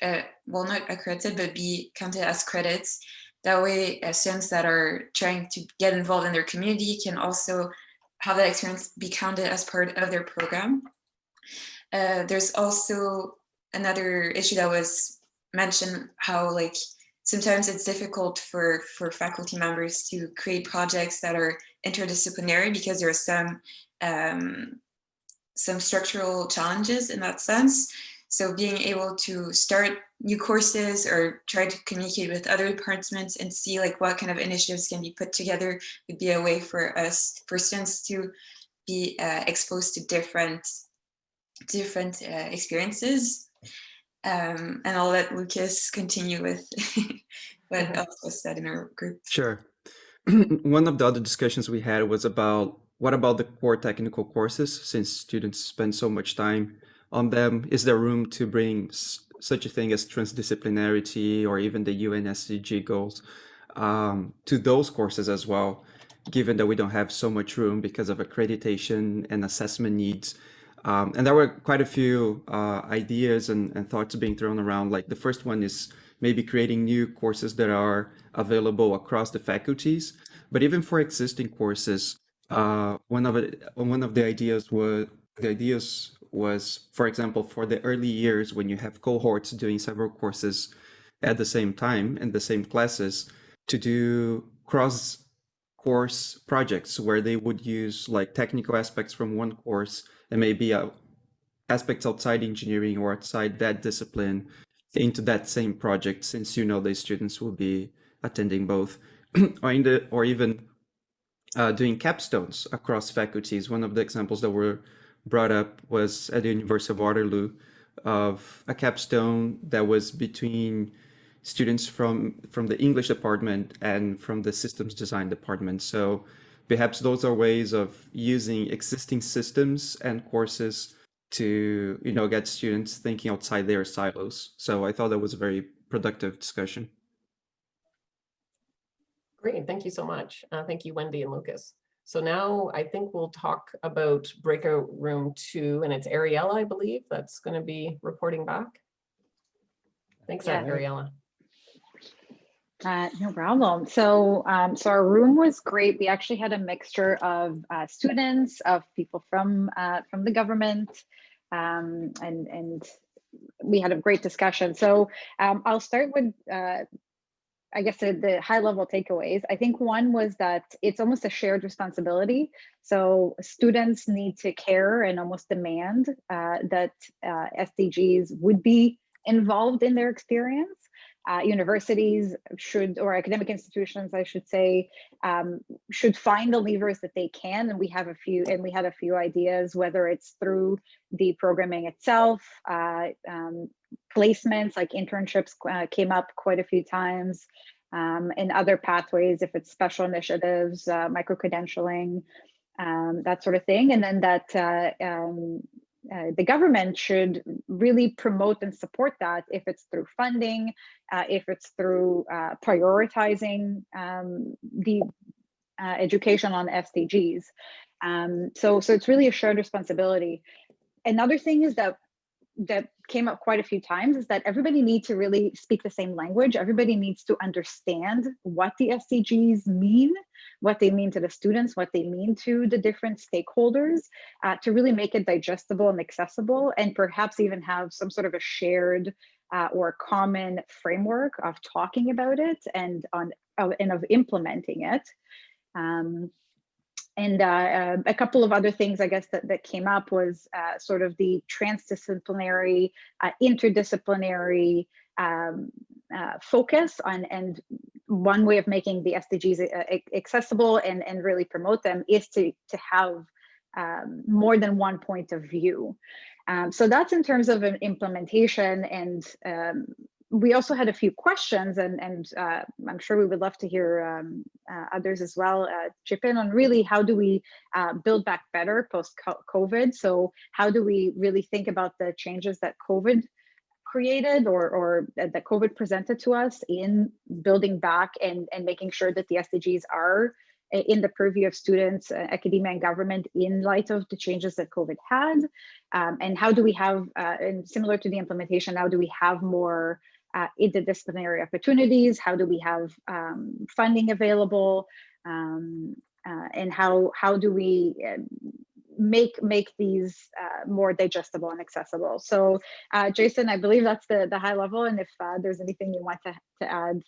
well, not accredited, but be counted as credits. That way, students that are trying to get involved in their community can also have that experience be counted as part of their program. There's also another issue that was mentioned, how like sometimes it's difficult for faculty members to create projects that are interdisciplinary because there are some structural challenges in that sense. So being able to start new courses or try to communicate with other departments and see like what kind of initiatives can be put together would be a way for students to be exposed to different experiences. And I'll let Lucas continue with what else was said in our group. Sure. One of the other discussions we had was about what about the core technical courses, since students spend so much time on them? Is there room to bring such a thing as transdisciplinarity or even the UN SDG goals to those courses as well, given that we don't have so much room because of accreditation and assessment needs? And there were quite a few ideas and thoughts being thrown around. Like the first one is maybe creating new courses that are available across the faculties, but even for existing courses, one of the ideas was, for example, for the early years when you have cohorts doing several courses at the same time in the same classes, to do cross-course projects where they would use like technical aspects from one course and maybe aspects outside engineering or outside that discipline into that same project, since the students will be attending both, or even doing capstones across faculties. One of the examples that were brought up was at the University of Waterloo, of a capstone that was between students from the English department and from the systems design department. So perhaps those are ways of using existing systems and courses to, you know, get students thinking outside their silos. So I thought that was a very productive discussion. Great, thank you so much. Thank you, Wendy and Lucas. So now I think we'll talk about breakout room 2, and it's Ariella, I believe, that's going to be reporting back. Thanks, Ariella. No problem. So, so our room was great. We actually had a mixture of students, of people from the government, and we had a great discussion. So I'll start with, I guess, the high level takeaways. I think one was that it's almost a shared responsibility. So students need to care and almost demand that SDGs would be involved in their experience. Universities should, or academic institutions, I should say, should find the levers that they can. And we have a few, and we had a few ideas, whether it's through the programming itself, placements like internships came up quite a few times, and other pathways, if it's special initiatives, micro-credentialing, that sort of thing. And then that the government should really promote and support that, if it's through funding, if it's through prioritizing the education on SDGs. So it's really a shared responsibility. Another thing is that came up quite a few times is that everybody needs to really speak the same language. Everybody needs to understand what the SDGs mean, what they mean to the students, what they mean to the different stakeholders, to really make it digestible and accessible, and perhaps even have some sort of a shared or common framework of talking about it and of implementing it. And a couple of other things, I guess, that came up was sort of the transdisciplinary, interdisciplinary focus on, and one way of making the SDGs accessible and really promote them is to have more than one point of view. So that's in terms of an implementation. And we also had a few questions, and I'm sure we would love to hear others as well chip in on really how do we build back better post-COVID. So how do we really think about the changes that COVID created or that COVID presented to us in building back and making sure that the SDGs are in the purview of students, academia, and government in light of the changes that COVID had, and how do we have, and similar to the implementation, how do we have more interdisciplinary opportunities? How do we have funding available? And how do we make these more digestible and accessible? So Jason, I believe that's the high level, and if there's anything you want to add,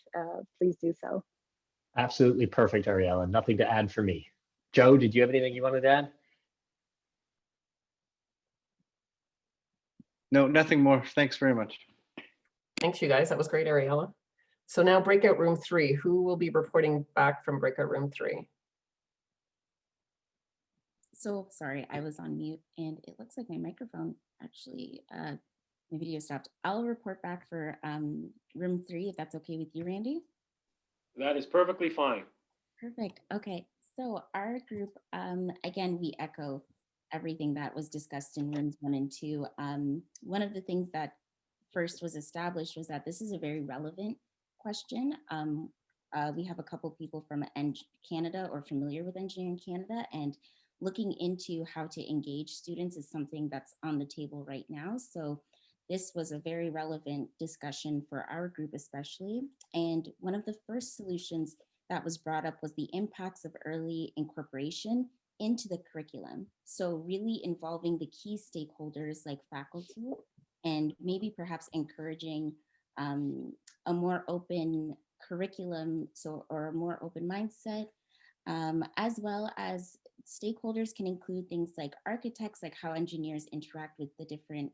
please do so. Absolutely perfect, Ariella. Nothing to add for me. Joe, did you have anything you wanted to add? No, nothing more. Thanks very much. Thanks, you guys. That was great, Ariella. So now breakout room 3. Who will be reporting back from breakout room 3? So sorry, I was on mute, and it looks like my microphone actually, my video stopped. I'll report back for room 3, if that's okay with you, Randy. That is perfectly fine. Perfect. Okay. So our group, again, we echo everything that was discussed in rooms 1 and 2. One of the things that first was established was that this is a very relevant question. We have a couple people from Canada or familiar with Engineering Canada, and looking into how to engage students is something that's on the table right now. So this was a very relevant discussion for our group especially. And one of the first solutions that was brought up was the impacts of early incorporation into the curriculum. So really involving the key stakeholders like faculty, and maybe perhaps encouraging a more open curriculum, or a more open mindset, as well as stakeholders can include things like architects, like how engineers interact with the different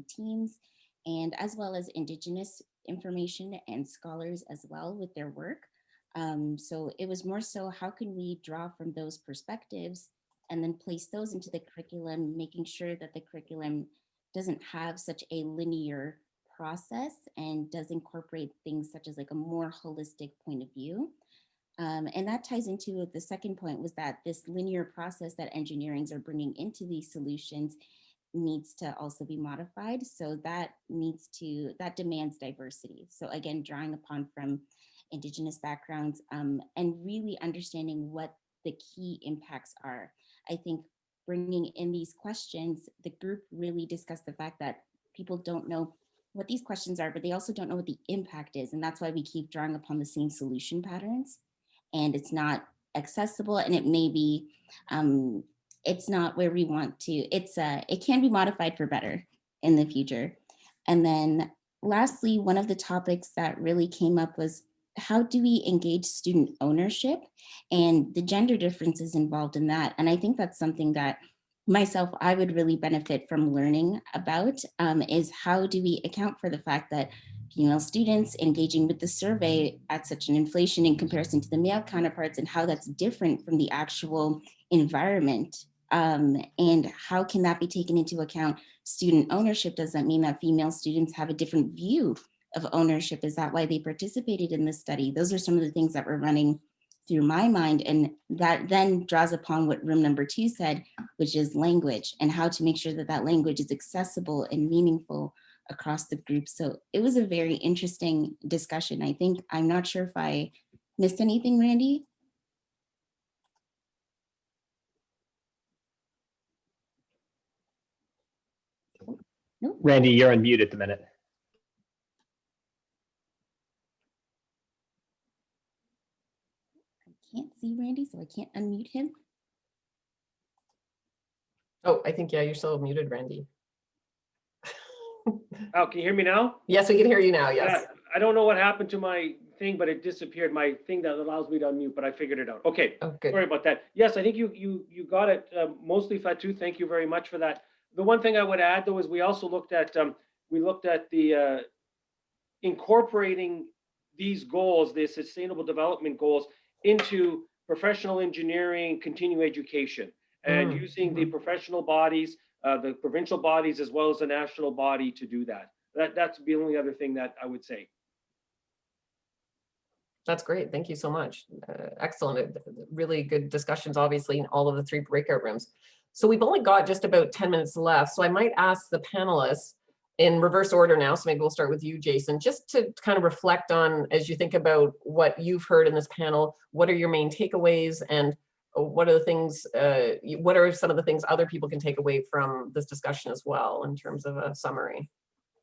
teams, and as well as Indigenous information and scholars as well with their work. So it was more so, how can we draw from those perspectives and then place those into the curriculum, making sure that the curriculum doesn't have such a linear process and does incorporate things such as like a more holistic point of view. And that ties into the second point, was that this linear process that engineerings are bringing into these solutions needs to also be modified. So that demands diversity. So again, drawing upon from Indigenous backgrounds and really understanding what the key impacts are. I think bringing in these questions, the group really discussed the fact that people don't know what these questions are, but they also don't know what the impact is. And that's why we keep drawing upon the same solution patterns. And it's not accessible, and it may be, it's not where we want to, it can be modified for better in the future. And then lastly, one of the topics that really came up was, how do we engage student ownership and the gender differences involved in that? And I think that's something that myself, I would really benefit from learning about, is how do we account for the fact that female students engaging with the survey at such an inflation in comparison to the male counterparts, and how that's different from the actual environment. And how can that be taken into account? Student ownership, does that mean that female students have a different view of ownership? Is that why they participated in this study? Those are some of the things that were running through my mind. And that then draws upon what room number 2 said, which is language, and how to make sure that that language is accessible and meaningful across the group. So it was a very interesting discussion. I think, I'm not sure if I missed anything, Randy. Nope. Randy, you're on mute at the minute. I can't see Randy, so I can't unmute him. Oh, I think, yeah, you're still muted, Randy. Oh, can you hear me now? Yes, we can hear you now, yes. Yeah, I don't know what happened to my thing, but it disappeared. My thing that allows me to unmute, but I figured it out. Okay, Oh, good. sorry about that. Yes, I think you got it mostly, Fatou. Thank you very much for that. The one thing I would add, though, is we also looked at the incorporating these goals, the sustainable development goals, into professional engineering, continuing education, and using the professional bodies, the provincial bodies, as well as the national body to do that. That's the only other thing that I would say. That's great. Thank you so much. Excellent. Really good discussions, obviously, in all of the 3 breakout rooms. So we've only got just about 10 minutes left. So I might ask the panelists in reverse order now. So maybe we'll start with you, Jason, just to kind of reflect on, as you think about what you've heard in this panel, what are your main takeaways, and what are the things, what are some of the things other people can take away from this discussion as well, in terms of a summary?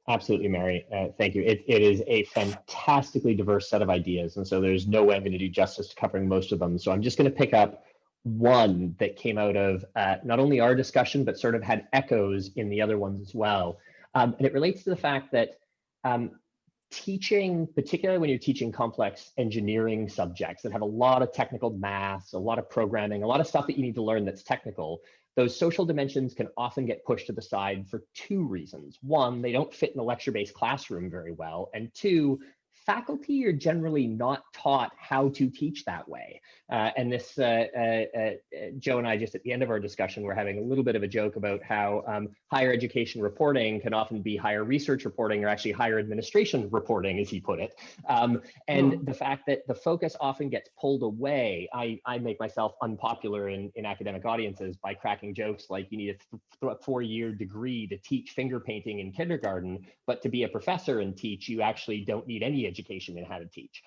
Absolutely, Mary. Thank you. It is a fantastically diverse set of ideas. And so there's no way I'm going to do justice to covering most of them. So I'm just going to pick up one that came out of not only our discussion, but sort of had echoes in the other ones as well. And it relates to the fact that teaching, particularly when you're teaching complex engineering subjects that have a lot of technical maths, a lot of programming, a lot of stuff that you need to learn that's technical, those social dimensions can often get pushed to the side for 2 reasons. 1, they don't fit in a lecture-based classroom very well. And 2, faculty are generally not taught how to teach that way. And this, Joe and I, just at the end of our discussion, we're having a little bit of a joke about how higher education reporting can often be higher research reporting, or actually higher administration reporting, as he put it. And the fact that the focus often gets pulled away, I make myself unpopular in academic audiences by cracking jokes like you need a 4-year degree to teach finger painting in kindergarten, but to be a professor and teach, you actually don't need any education in how to teach.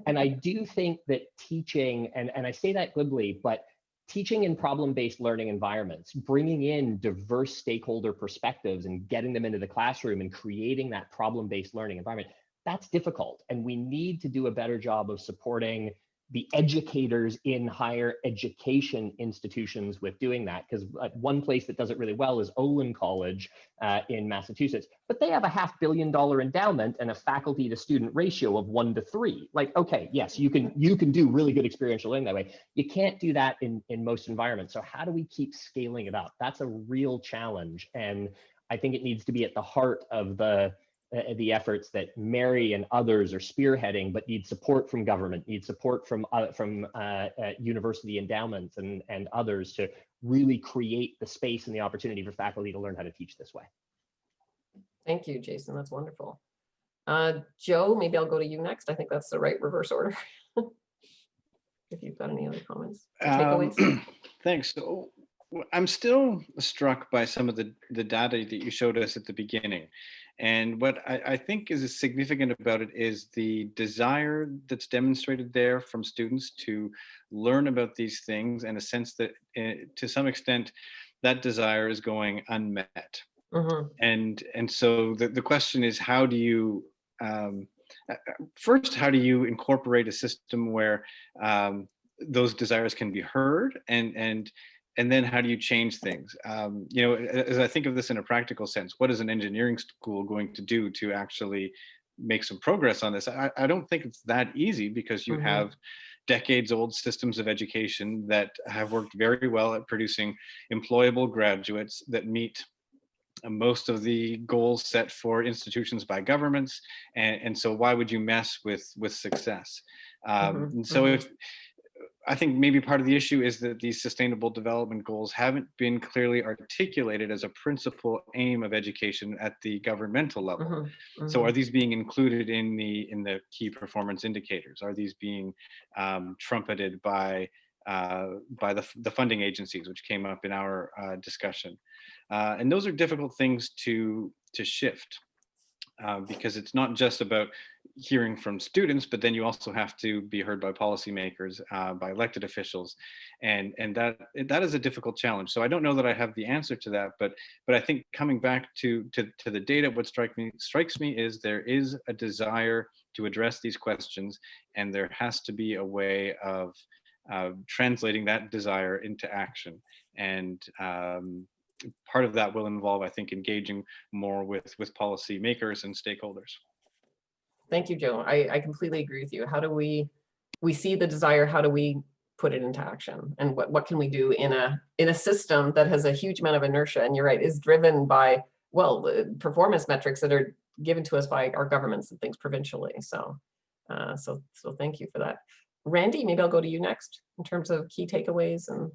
And I do think that teaching, and I say that glibly, but teaching in problem-based learning environments, bringing in diverse stakeholder perspectives and getting them into the classroom and creating that problem-based learning environment, that's difficult. And we need to do a better job of supporting the educators in higher education institutions with doing that, because one place that does it really well is Olin College in Massachusetts, but they have a $500 million endowment and a faculty to student ratio of 1 to 3. Like, okay, yes, you can do really good experiential learning that way. You can't do that in most environments. So how do we keep scaling it up? That's a real challenge. And I think it needs to be at the heart of the efforts that Mary and others are spearheading, but need support from government, need support from university endowments and others to really create the space and the opportunity for faculty to learn how to teach this way. Thank you, Jason. That's wonderful. Joe, maybe I'll go to you next. I think that's the right reverse order. If you've got any other comments or takeaways. Thanks. So I'm still struck by some of the data that you showed us at the beginning. And what I think is significant about it is the desire that's demonstrated there from students to learn about these things, and a sense that to some extent that desire is going unmet. And so the question is, how do you first, how do you incorporate a system where those desires can be heard, and then how do you change things? You know, as I think of this in a practical sense, what is an engineering school going to do to actually make some progress on this? I don't think it's that easy, because you have decades old systems of education that have worked very well at producing employable graduates that meet most of the goals set for institutions by governments, and so why would you mess with success? And so if I think maybe part of the issue is that these sustainable development goals haven't been clearly articulated as a principal aim of education at the governmental level. So are these being included in the key performance indicators? Are these being trumpeted by the funding agencies, which came up in our discussion? And those are difficult things to shift, because it's not just about hearing from students, but then you also have to be heard by policymakers, by elected officials, and that is a difficult challenge. So I don't know that I have the answer to that, but I think coming back to the data, what strikes me is there is a desire to address these questions, and there has to be a way of translating that desire into action. And part of that will involve, I think, engaging more with policy makers and stakeholders. Thank you, Joe. I completely agree with you. How do we see the desire? How do we put it into action? And what can we do in a system that has a huge amount of inertia? And you're right, is driven by, well, the performance metrics that are given to us by our governments and things provincially. So thank you for that. Randy, maybe I'll go to you next in terms of key takeaways and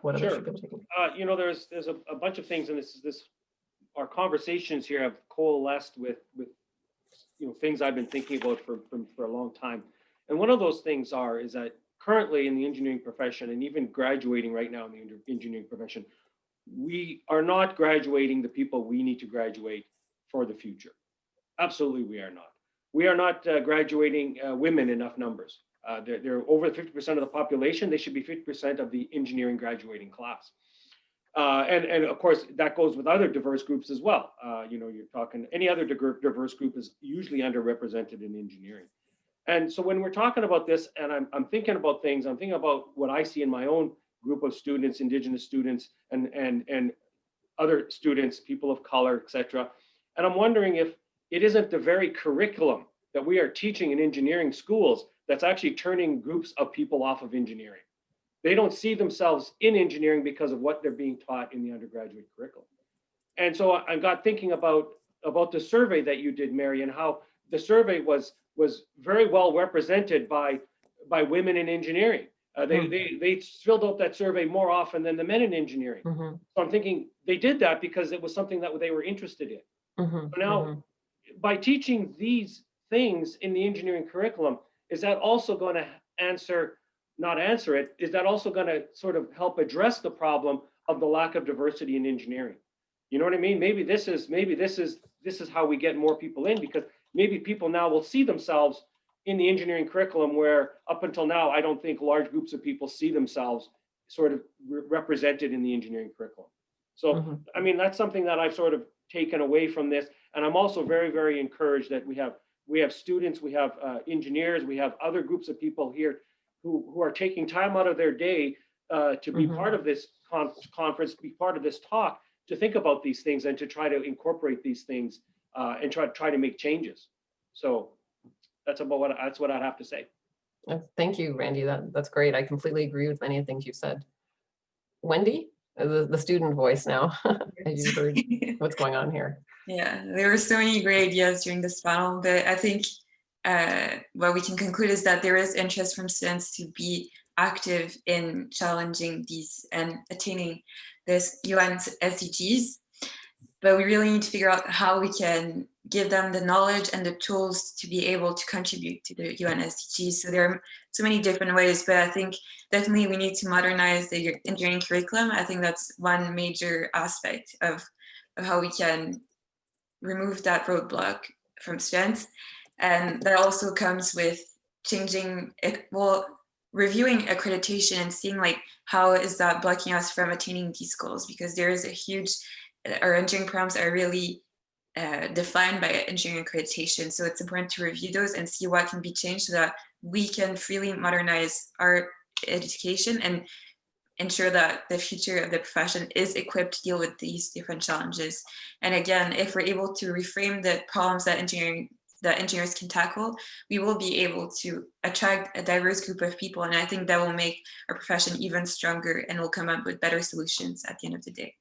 what others should be taking. You know, there's a bunch of things, and our conversations here have coalesced with things I've been thinking about for a long time. And one of those things is that currently in the engineering profession, and even graduating right now in the engineering profession, we are not graduating the people we need to graduate for the future. Absolutely, we are not. We are not graduating women enough numbers. They're over 50% of the population. They should be 50% of the engineering graduating class. And of course, that goes with other diverse groups as well. You know, you're talking any other diverse group is usually underrepresented in engineering. And so when we're talking about this, and I'm thinking about things, I'm thinking about what I see in my own group of students, Indigenous students, and other students, people of color, et cetera. And I'm wondering if it isn't the very curriculum that we are teaching in engineering schools that's actually turning groups of people off of engineering. They don't see themselves in engineering because of what they're being taught in the undergraduate curriculum. And so I got thinking about the survey that you did, Mary, and how the survey was very well represented by women in engineering. They filled out that survey more often than the men in engineering. So I'm thinking they did that because it was something that they were interested in. So now, by teaching these things in the engineering curriculum, is that also going to is that also going to sort of help address the problem of the lack of diversity in engineering? You know what I mean? Maybe this is how we get more people in, because maybe people now will see themselves in the engineering curriculum, where up until now, I don't think large groups of people see themselves sort of represented in the engineering curriculum. So, I mean, that's something that I've sort of taken away from this. And I'm also very, very encouraged that we have students, we have engineers, we have other groups of people here who are taking time out of their day to be part of this conference, be part of this talk, to think about these things and to try to incorporate these things and try to make changes. So that's what I'd have to say. Thank you, Randy. That's great. I completely agree with many of the things you said. Wendy, the student voice now, as you heard what's going on here. Yeah, there were so many great ideas during this panel, but I think what we can conclude is that there is interest from students to be active in challenging these and attaining this UN SDGs. But we really need to figure out how we can give them the knowledge and the tools to be able to contribute to the UN SDGs. So there are so many different ways, but I think definitely we need to modernize the engineering curriculum. I think that's one major aspect of how we can remove that roadblock from students. And that also comes with changing it, well, reviewing accreditation and seeing like how is that blocking us from attaining these goals, because there is a huge, our engineering programs are really defined by engineering accreditation. So it's important to review those and see what can be changed so that we can freely modernize our education and ensure that the future of the profession is equipped to deal with these different challenges. And again, if we're able to reframe the problems that engineers can tackle, we will be able to attract a diverse group of people. And I think that will make our profession even stronger and will come up with better solutions at the end of the day.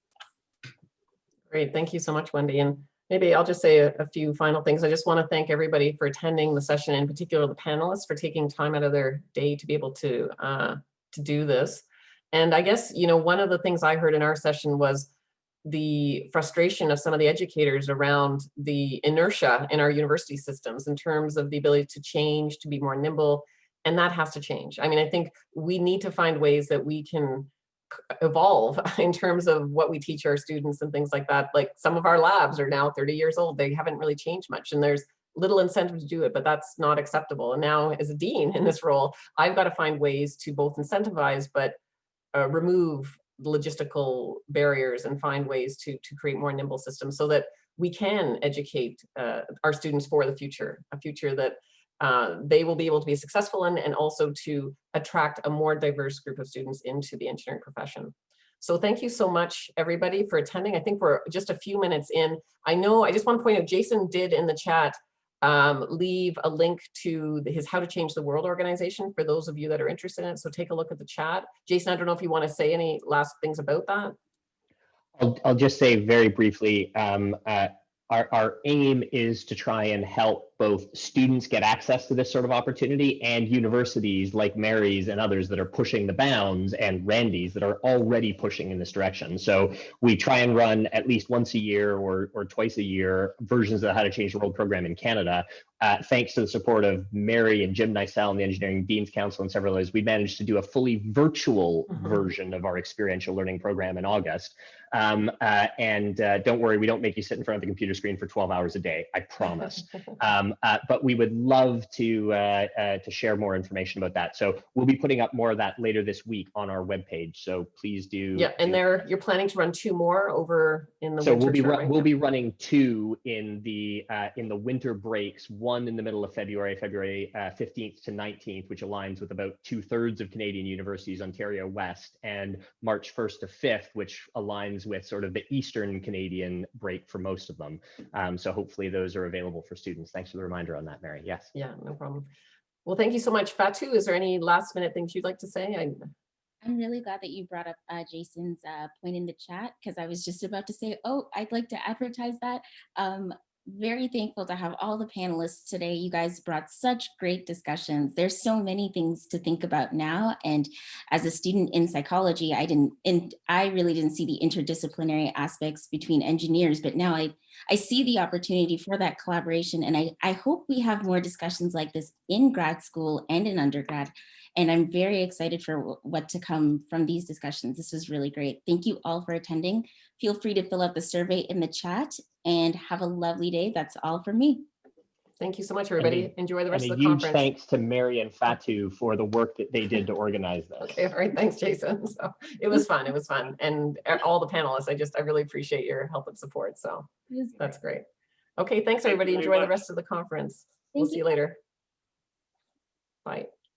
Great, thank you so much, Wendy. And maybe I'll just say a few final things. I just want to thank everybody for attending the session, in particular the panelists for taking time out of their day to be able to do this. And I guess, you know, one of the things I heard in our session was the frustration of some of the educators around the inertia in our university systems in terms of the ability to change, to be more nimble, and that has to change. I mean, I think we need to find ways that we can evolve in terms of what we teach our students and things like that. Like some of our labs are now 30 years old. They haven't really changed much, and there's little incentive to do it, but that's not acceptable. And now as a dean in this role, I've got to find ways to both incentivize, but remove logistical barriers and find ways to create more nimble systems so that we can educate our students for the future, a future that they will be able to be successful in, and also to attract a more diverse group of students into the engineering profession. So thank you so much, everybody, for attending. I think we're just a few minutes in. I just want to point out, Jason did in the chat leave a link to his How to Change the World organization for those of you that are interested in it. So take a look at the chat. Jason, I don't know if you want to say any last things about that. I'll just say very briefly, our aim is to try and help both students get access to this sort of opportunity and universities like Mary's and others that are pushing the bounds, and Randy's that are already pushing in this direction. So we try and run at least once a year or twice a year versions of the How to Change the World program in Canada. Thanks to the support of Mary and Jim Nysel and the Engineering Dean's Council and several others, we managed to do a fully virtual version of our experiential learning program in August. Don't worry, we don't make you sit in front of the computer screen for 12 hours a day, I promise. But we would love to share more information about that. So we'll be putting up more of that later this week on our webpage. So please do. Yeah, and you're planning to run 2 more over in the so winter term, right? We'll be running 2 in the winter breaks. One in the middle of February 15th to 19th, which aligns with about 2/3 of Canadian universities, Ontario West, and March 1st to 5th, which aligns with sort of the Eastern Canadian break for most of them. So hopefully those are available for students. Thanks for the reminder on that, Mary. Yes. Yeah, no problem. Well, thank you so much. Fatu, is there any last minute things you'd like to say? I'm really glad that you brought up Jason's point in the chat, because I was just about to say, oh, I'd like to advertise that. Very thankful to have all the panelists today. You guys brought such great discussions. There's so many things to think about now. And as a student in psychology, I really didn't see the interdisciplinary aspects between engineers, but now I see the opportunity for that collaboration. And I hope we have more discussions like this in grad school and in undergrad. And I'm very excited for what to come from these discussions. This was really great. Thank you all for attending. Feel free to fill out the survey in the chat and have a lovely day. That's all from me. Thank you so much, everybody. Enjoy the rest of the conference. conference. Huge thanks to Mary and Fatu for the work that they did to organize this. Okay, all right, thanks, Jason. So it was fun, and all the panelists. I really appreciate your help and support. So that's great. Okay, thanks everybody. Enjoy the rest of the conference. We'll see you later. Bye.